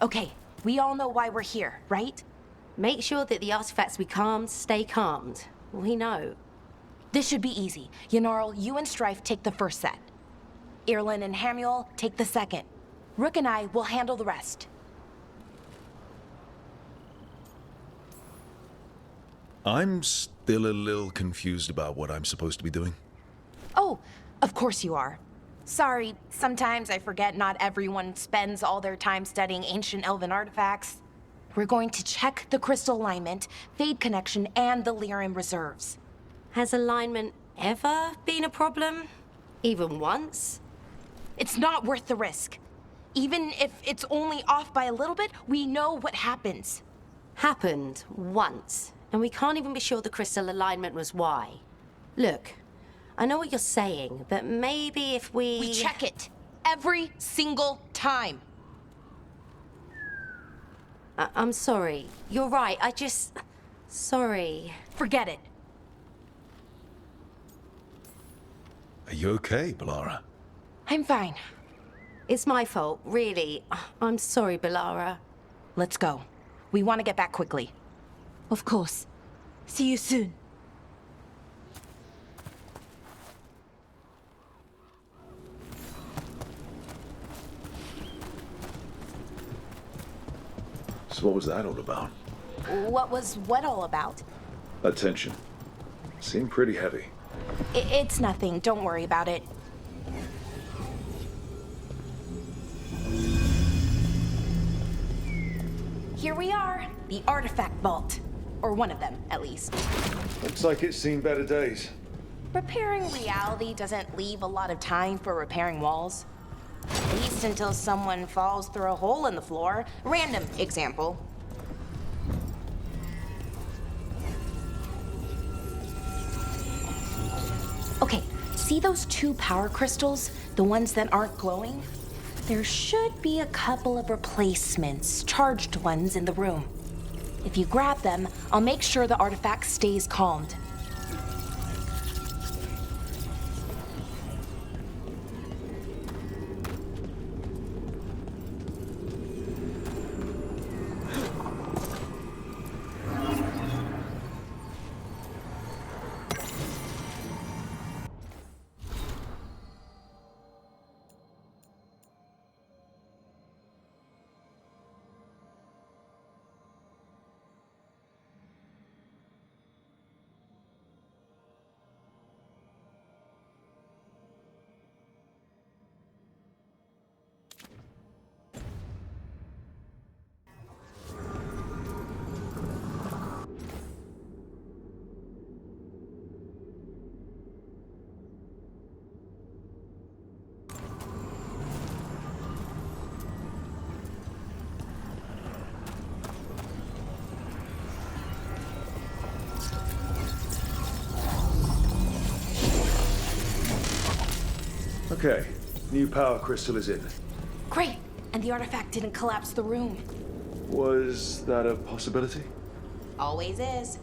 Okay, we all know why we're here, right? Make sure that the artifacts we calmed stay calmed. We know. This should be easy. Ynarl, you and Strife take the first set. Irlin and Hamuel take the second. Rook and I will handle the rest. I'm still a little confused about what I'm supposed to be doing. Oh, of course you are. Sorry, sometimes I forget not everyone spends all their time studying ancient elven artifacts. We're going to check the crystal alignment, fade connection, and the lyrium reserves. Has alignment ever been a problem? Even once? It's not worth the risk. Even if it's only off by a little bit, we know what happens. Happened once, and we can't even be sure the crystal alignment was why. Look, I know what you're saying, but maybe if we... We check it every single time. I'm sorry. You're right. Sorry. Forget it. Are you okay, Bellara? I'm fine. It's my fault, really. I'm sorry, Bellara. Let's go. We want to get back quickly. Of course. See you soon. So what was that all about? What was what all about? Attention. Seemed pretty heavy. It's nothing. Don't worry about it. Here we are. The artifact vault. Or one of them, at least. Looks like it's seen better days. Repairing reality doesn't leave a lot of time for repairing walls. At least until someone falls through a hole in the floor. Random example. Okay, see those 2 power crystals? The ones that aren't glowing? There should be a couple of replacements, charged ones in the room. If you grab them, I'll make sure the artifact stays calmed. Okay, new power crystal is in. Great, and the artifact didn't collapse the room. Was that a possibility? Always is.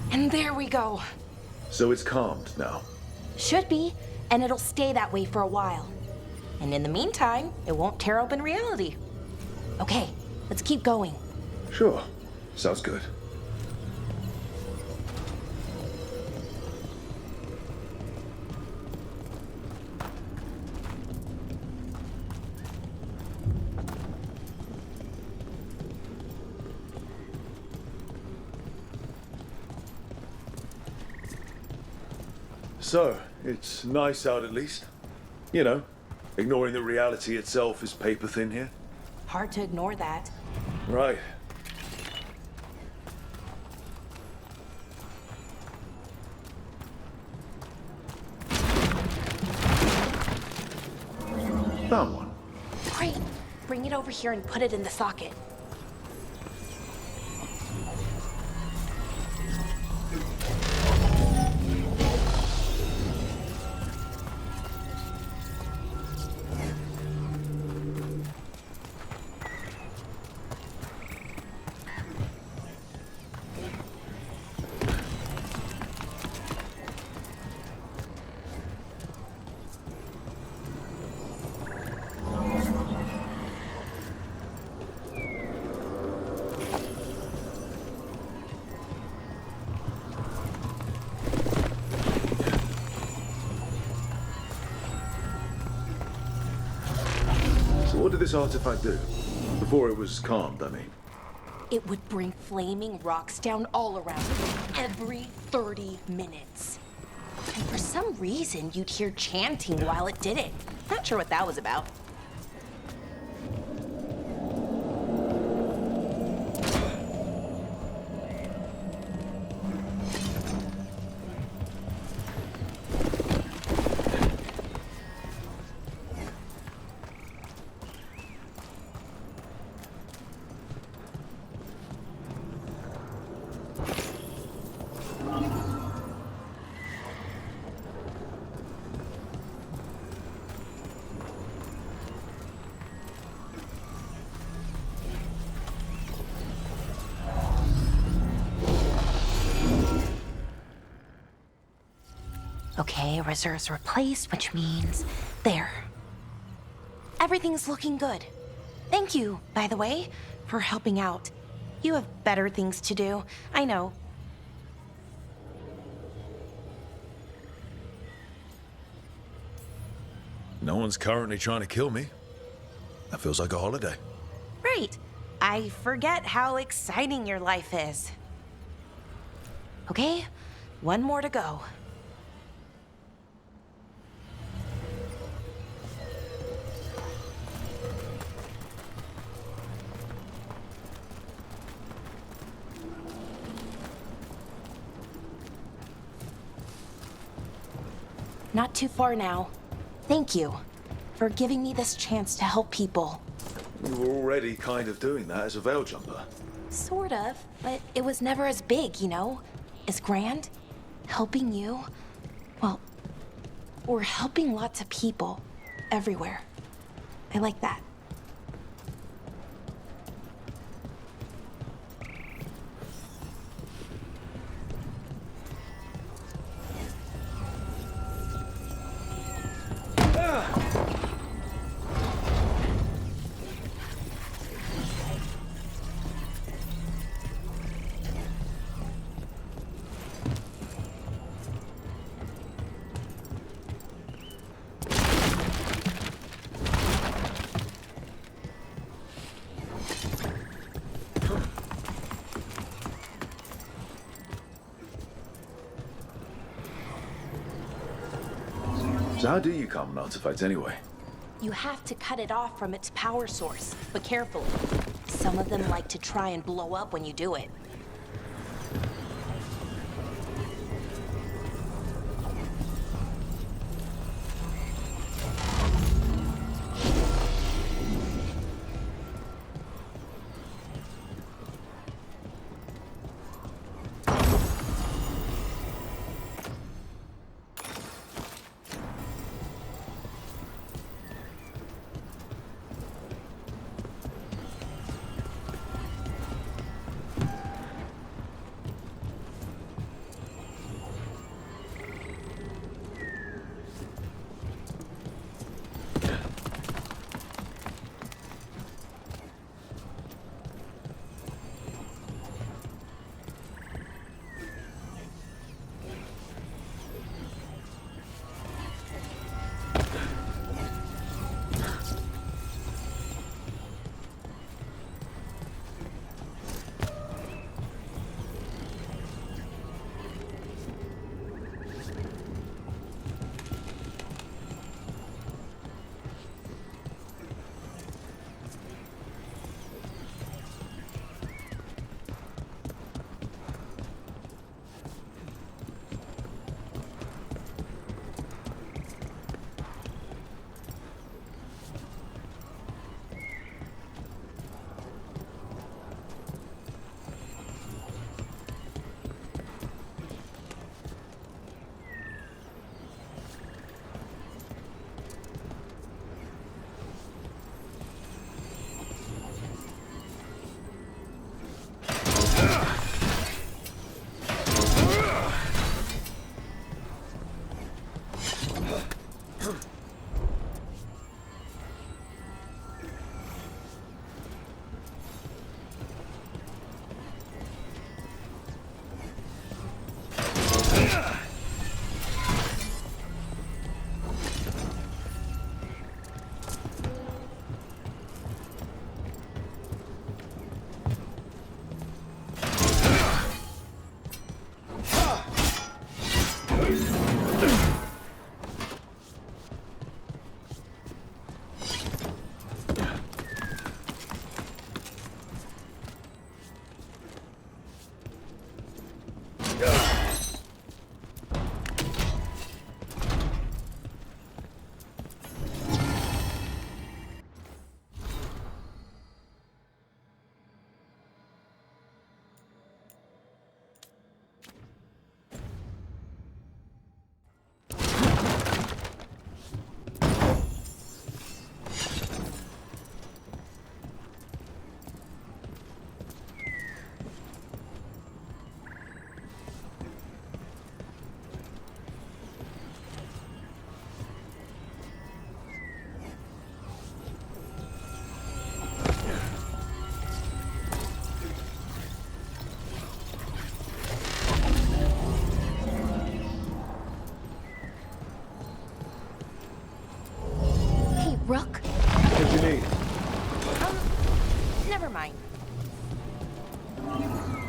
And there we go. So it's calmed now? Should be, and it'll stay that way for a while. And in the meantime, it won't tear open reality. Okay, let's keep going. Sure. Sounds good. So, it's nice out at least. You know, ignoring that reality itself is paper thin here. Hard to ignore that. Right. Found one. Great. Bring it over here and put it in the socket. What did this artifact do? Before it was calmed, I mean. It would bring flaming rocks down all around every 30 minutes. And for some reason, you'd hear chanting while it did it. Not sure what that was about. Okay, reserves replaced, which means... there. Everything's looking good. Thank you, by the way, for helping out. You have better things to do, I know. No one's currently trying to kill me. That feels like a holiday. Right. I forget how exciting your life is. Okay, one more to go. Not too far now. Thank you for giving me this chance to help people. You were already kind of doing that as a veil jumper. Sort of, but it was never as big, you know? As grand. Helping you. Well, we're helping lots of people. Everywhere. I like that. So how do you calm an artifact anyway? You have to cut it off from its power source, but carefully. Some of them like to try and blow up when you do it.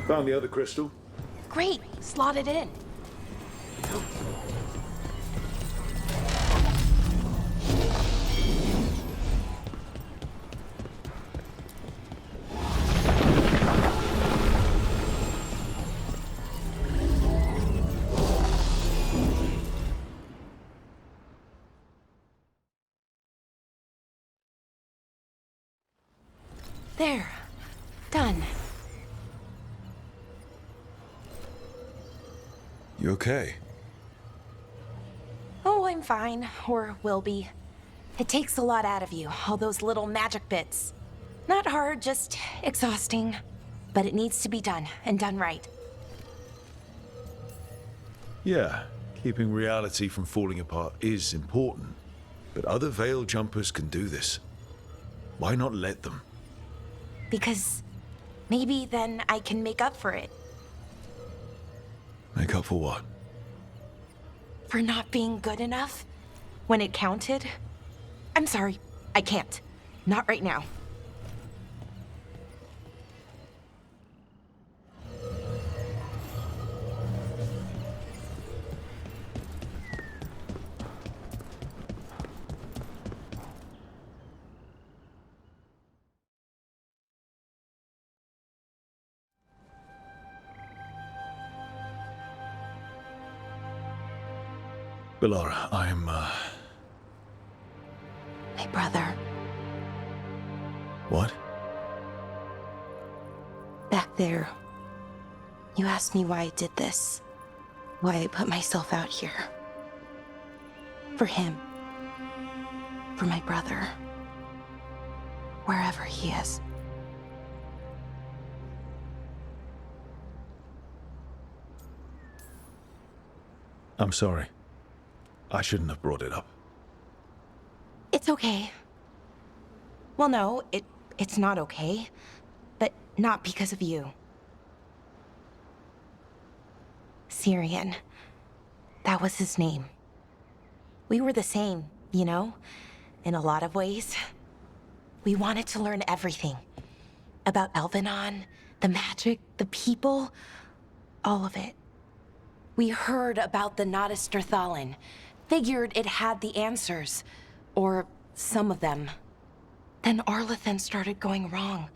Found the other crystal. Great, slot it in. There. Done. You okay? Oh, I'm fine. Or will be. It takes a lot out of you, all those little magic bits. Not hard, just exhausting. But it needs to be done, and done right. Yeah, keeping reality from falling apart is important. But other veil jumpers can do this. Why not let them? Because maybe then I can make up for it. Make up for what? For not being good enough when it counted. I'm sorry, I can't. Not right now. Bellara, I'm, My brother. What? Back there. You asked me why I did this. Why I put myself out here. For him. For my brother. Wherever he is. I'm sorry. I shouldn't have brought it up. It's okay. Well, no, it's not okay. But not because of you. Syrian. That was his name. We were the same, you know? In a lot of ways. We wanted to learn everything. About Elvenon, the magic, the people, all of it. We heard about the ᴘᴜᴇᴅᴜ, figured it had the answers, or some of them. Then Arlathan started going wrong.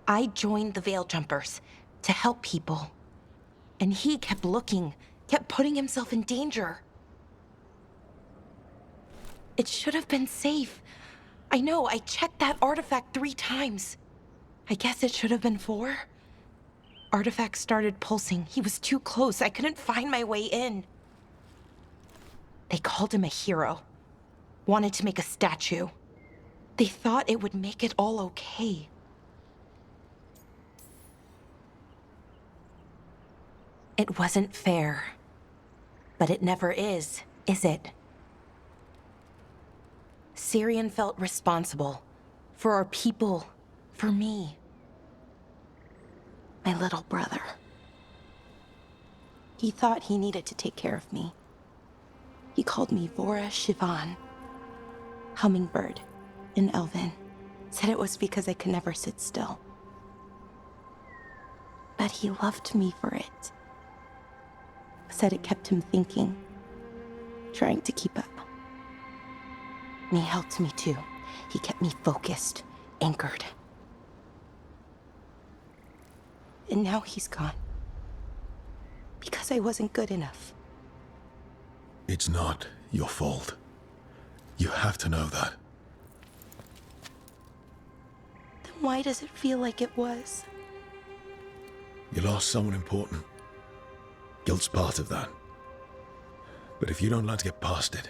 I joined the Veil Jumpers to help people. And he kept looking, kept putting himself in danger. It should have been safe. I know, I checked that artifact 3 times. I guess it should have been 4. Artifact started pulsing. He was too close. I couldn't find my way in. They called him a hero. Wanted to make a statue. They thought it would make it all okay. It wasn't fair. But it never is it? Syrian felt responsible. For our people. For me. My little brother. He thought he needed to take care of me. He called me Vora Shivan, hummingbird, in Elven. Said it was because I could never sit still. But he loved me for it. Said it kept him thinking, trying to keep up. And he helped me too. He kept me focused, anchored. And now he's gone. Because I wasn't good enough. It's not your fault. You have to know that. Then why does it feel like it was? You lost someone important. Guilt's part of that. But if you don't learn to get past it,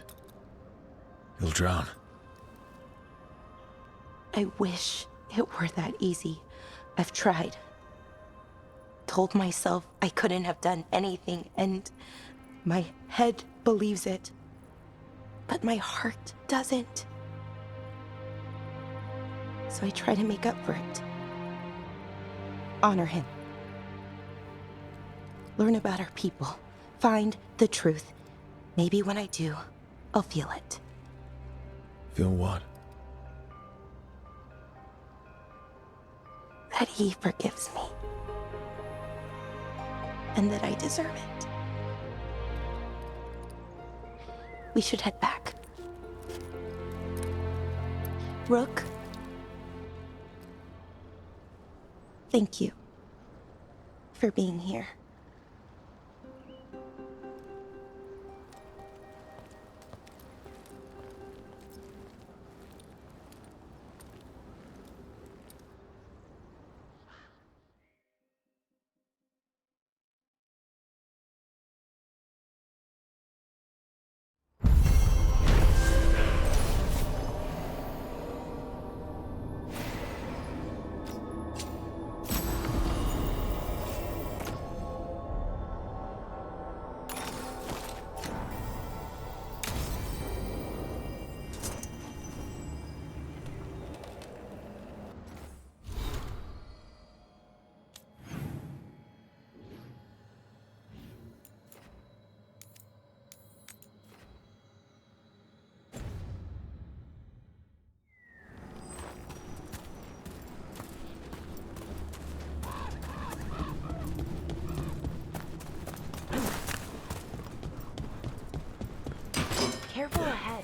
you'll drown. I wish it were that easy. I've tried. Told myself I couldn't have done anything, and my head believes it. But my heart doesn't. So I try to make up for it. Honor him. Learn about our people. Find the truth. Maybe when I do, I'll feel it. Feel what? That he forgives me. and that I deserve it. We should head back. Rook, thank you for being here. Careful ahead.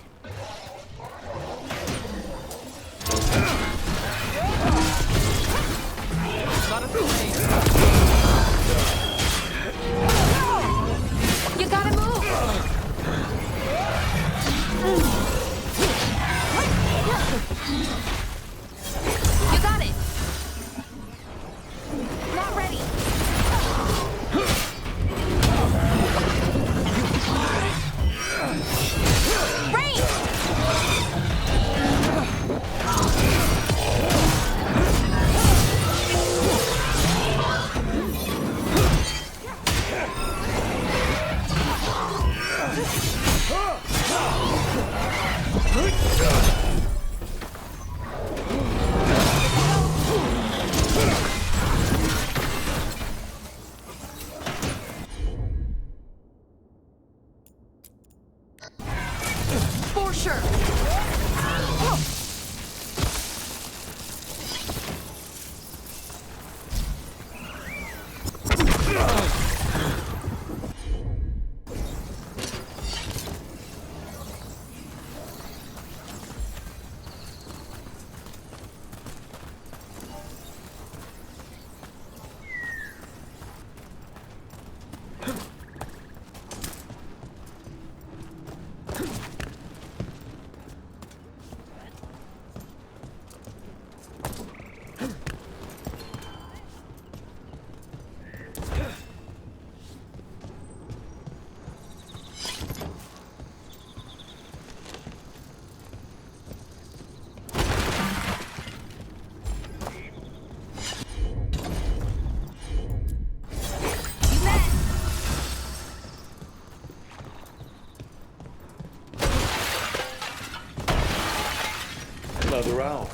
You gotta move! You got it! Not ready! For sure. Another owl.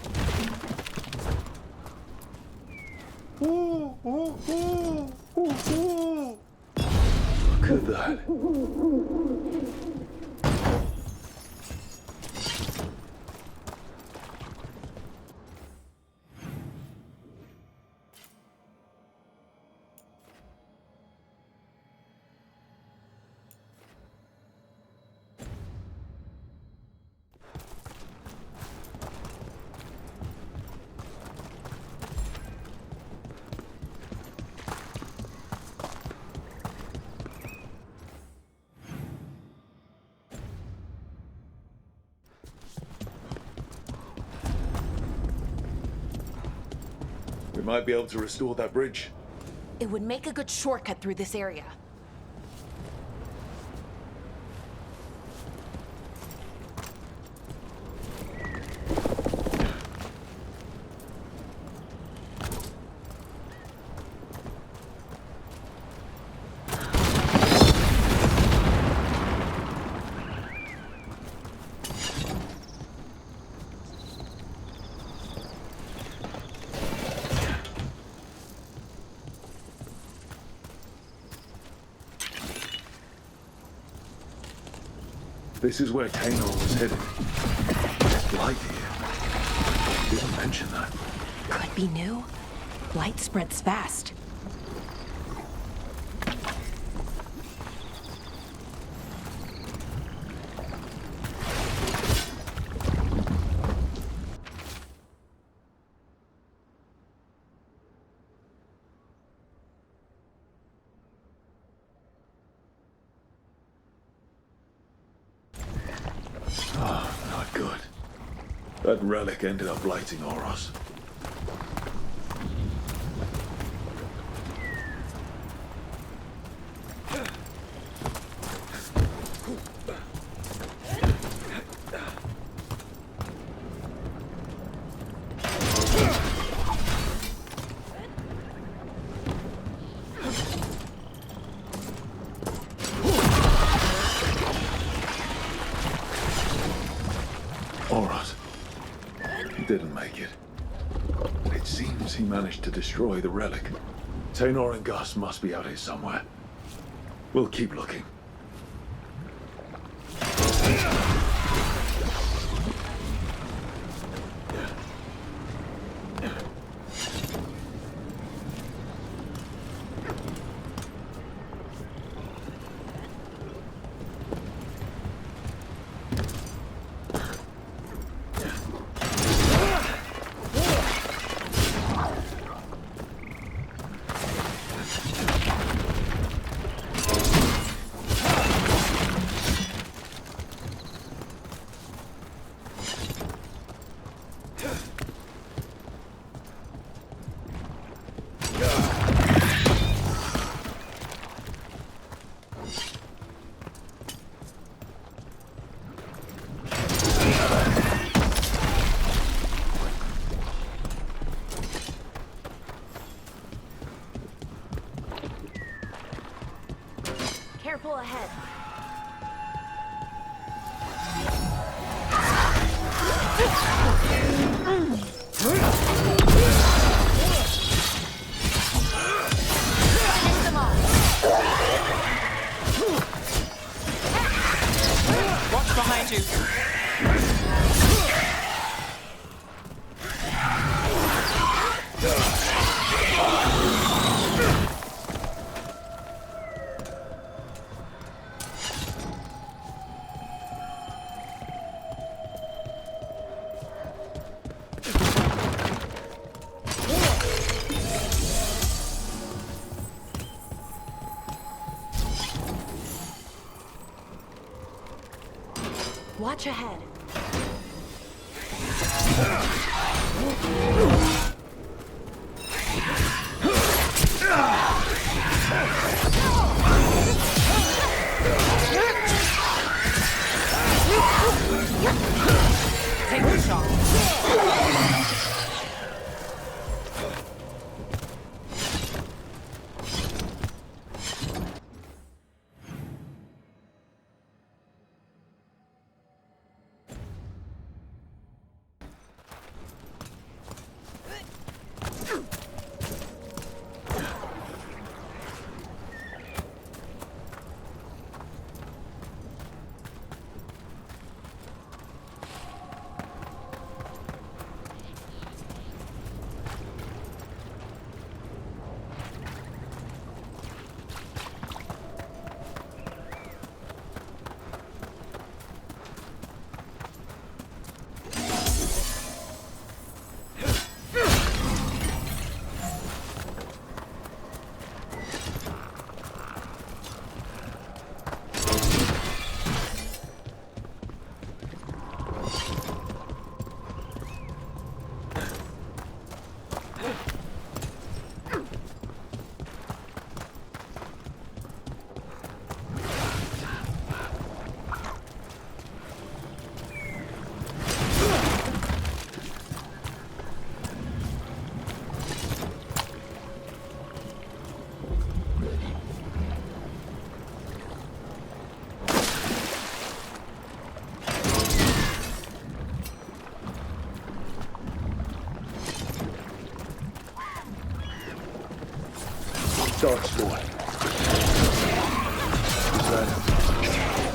Look at that. We might be able to restore that bridge. It would make a good shortcut through this area. This is where Kano was headed. There's light here. Didn't mention that. Could be new. Light spreads fast. That relic ended up lighting Oros. Oros. He didn't make it. It seems he managed to destroy the relic. Tainor and Gus must be out here somewhere. We'll keep looking. Careful ahead. Watch behind you. Watch ahead. Take the shot. Dark Spawn.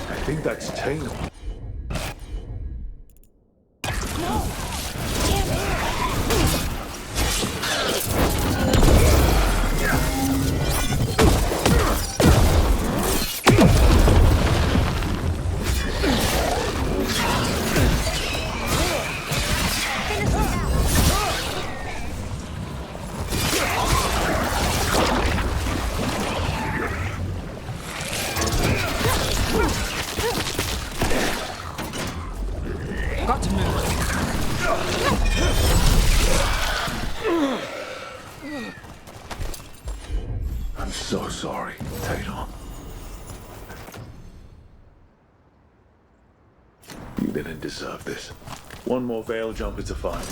I think that's Tainor. I'm so sorry, Thedas. You didn't deserve this. One more veil jumper to find.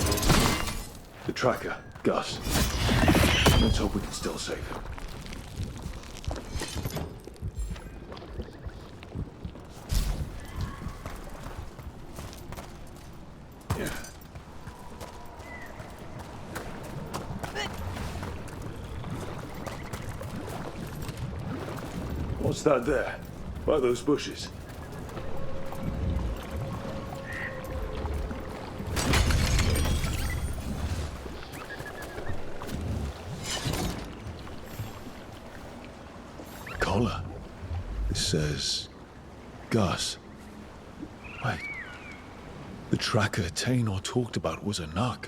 The tracker, Gus. Let's hope we can still save him. Yeah. What's that there? By those bushes? Collar. It says Gus. Wait. The tracker ᴘᴜᴇᴅ talked about was a Nug.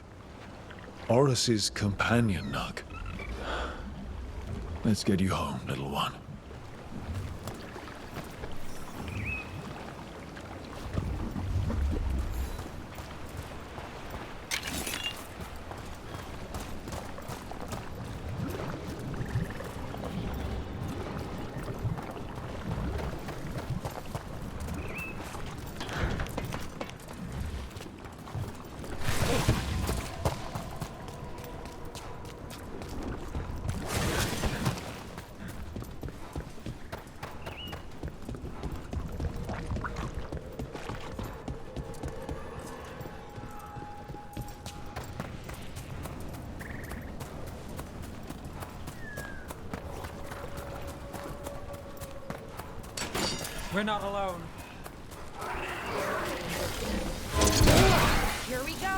Horus's companion Nug. Let's get you home, little one. We're not alone. Here we go!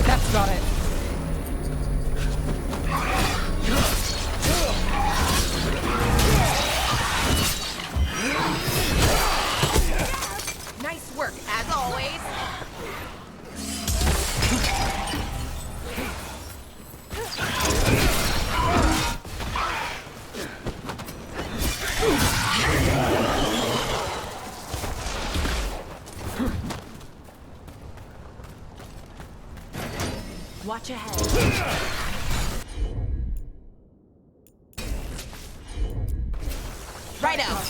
That's got it. Nice work, as always. Watch ahead. Right out.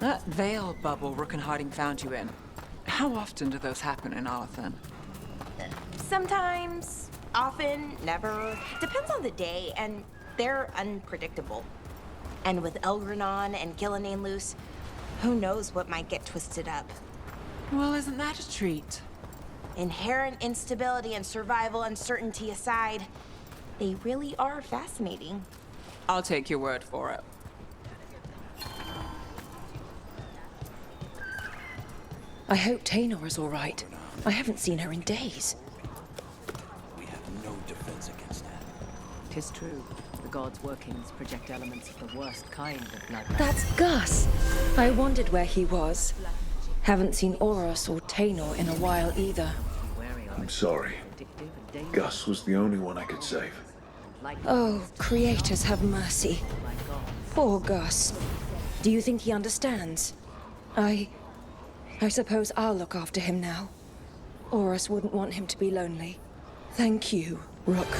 That veil bubble Rook and Harding found you in. How often do those happen in Arthen? Sometimes, often, never. Depends on the day, and they're unpredictable. And with Elgranon and Gillinan loose, who knows what might get twisted up. Well, isn't that a treat? Inherent instability and survival uncertainty aside, they really are fascinating. I'll take your word for it. I hope ᴘᴜᴇᴅ is all right. I haven't seen her in days. We have no defense against that. 'Tis true. The gods' workings project elements of the worst kind of blood. That's Gus! I wondered where he was. Haven't seen Oros or ᴘᴜᴇᴅ in a while either. I'm sorry. Gus was the only one I could save. Oh, creators have mercy. Poor Gus. Do you think he understands? I suppose I'll look after him now. Oros wouldn't want him to be lonely. Thank you, Rook.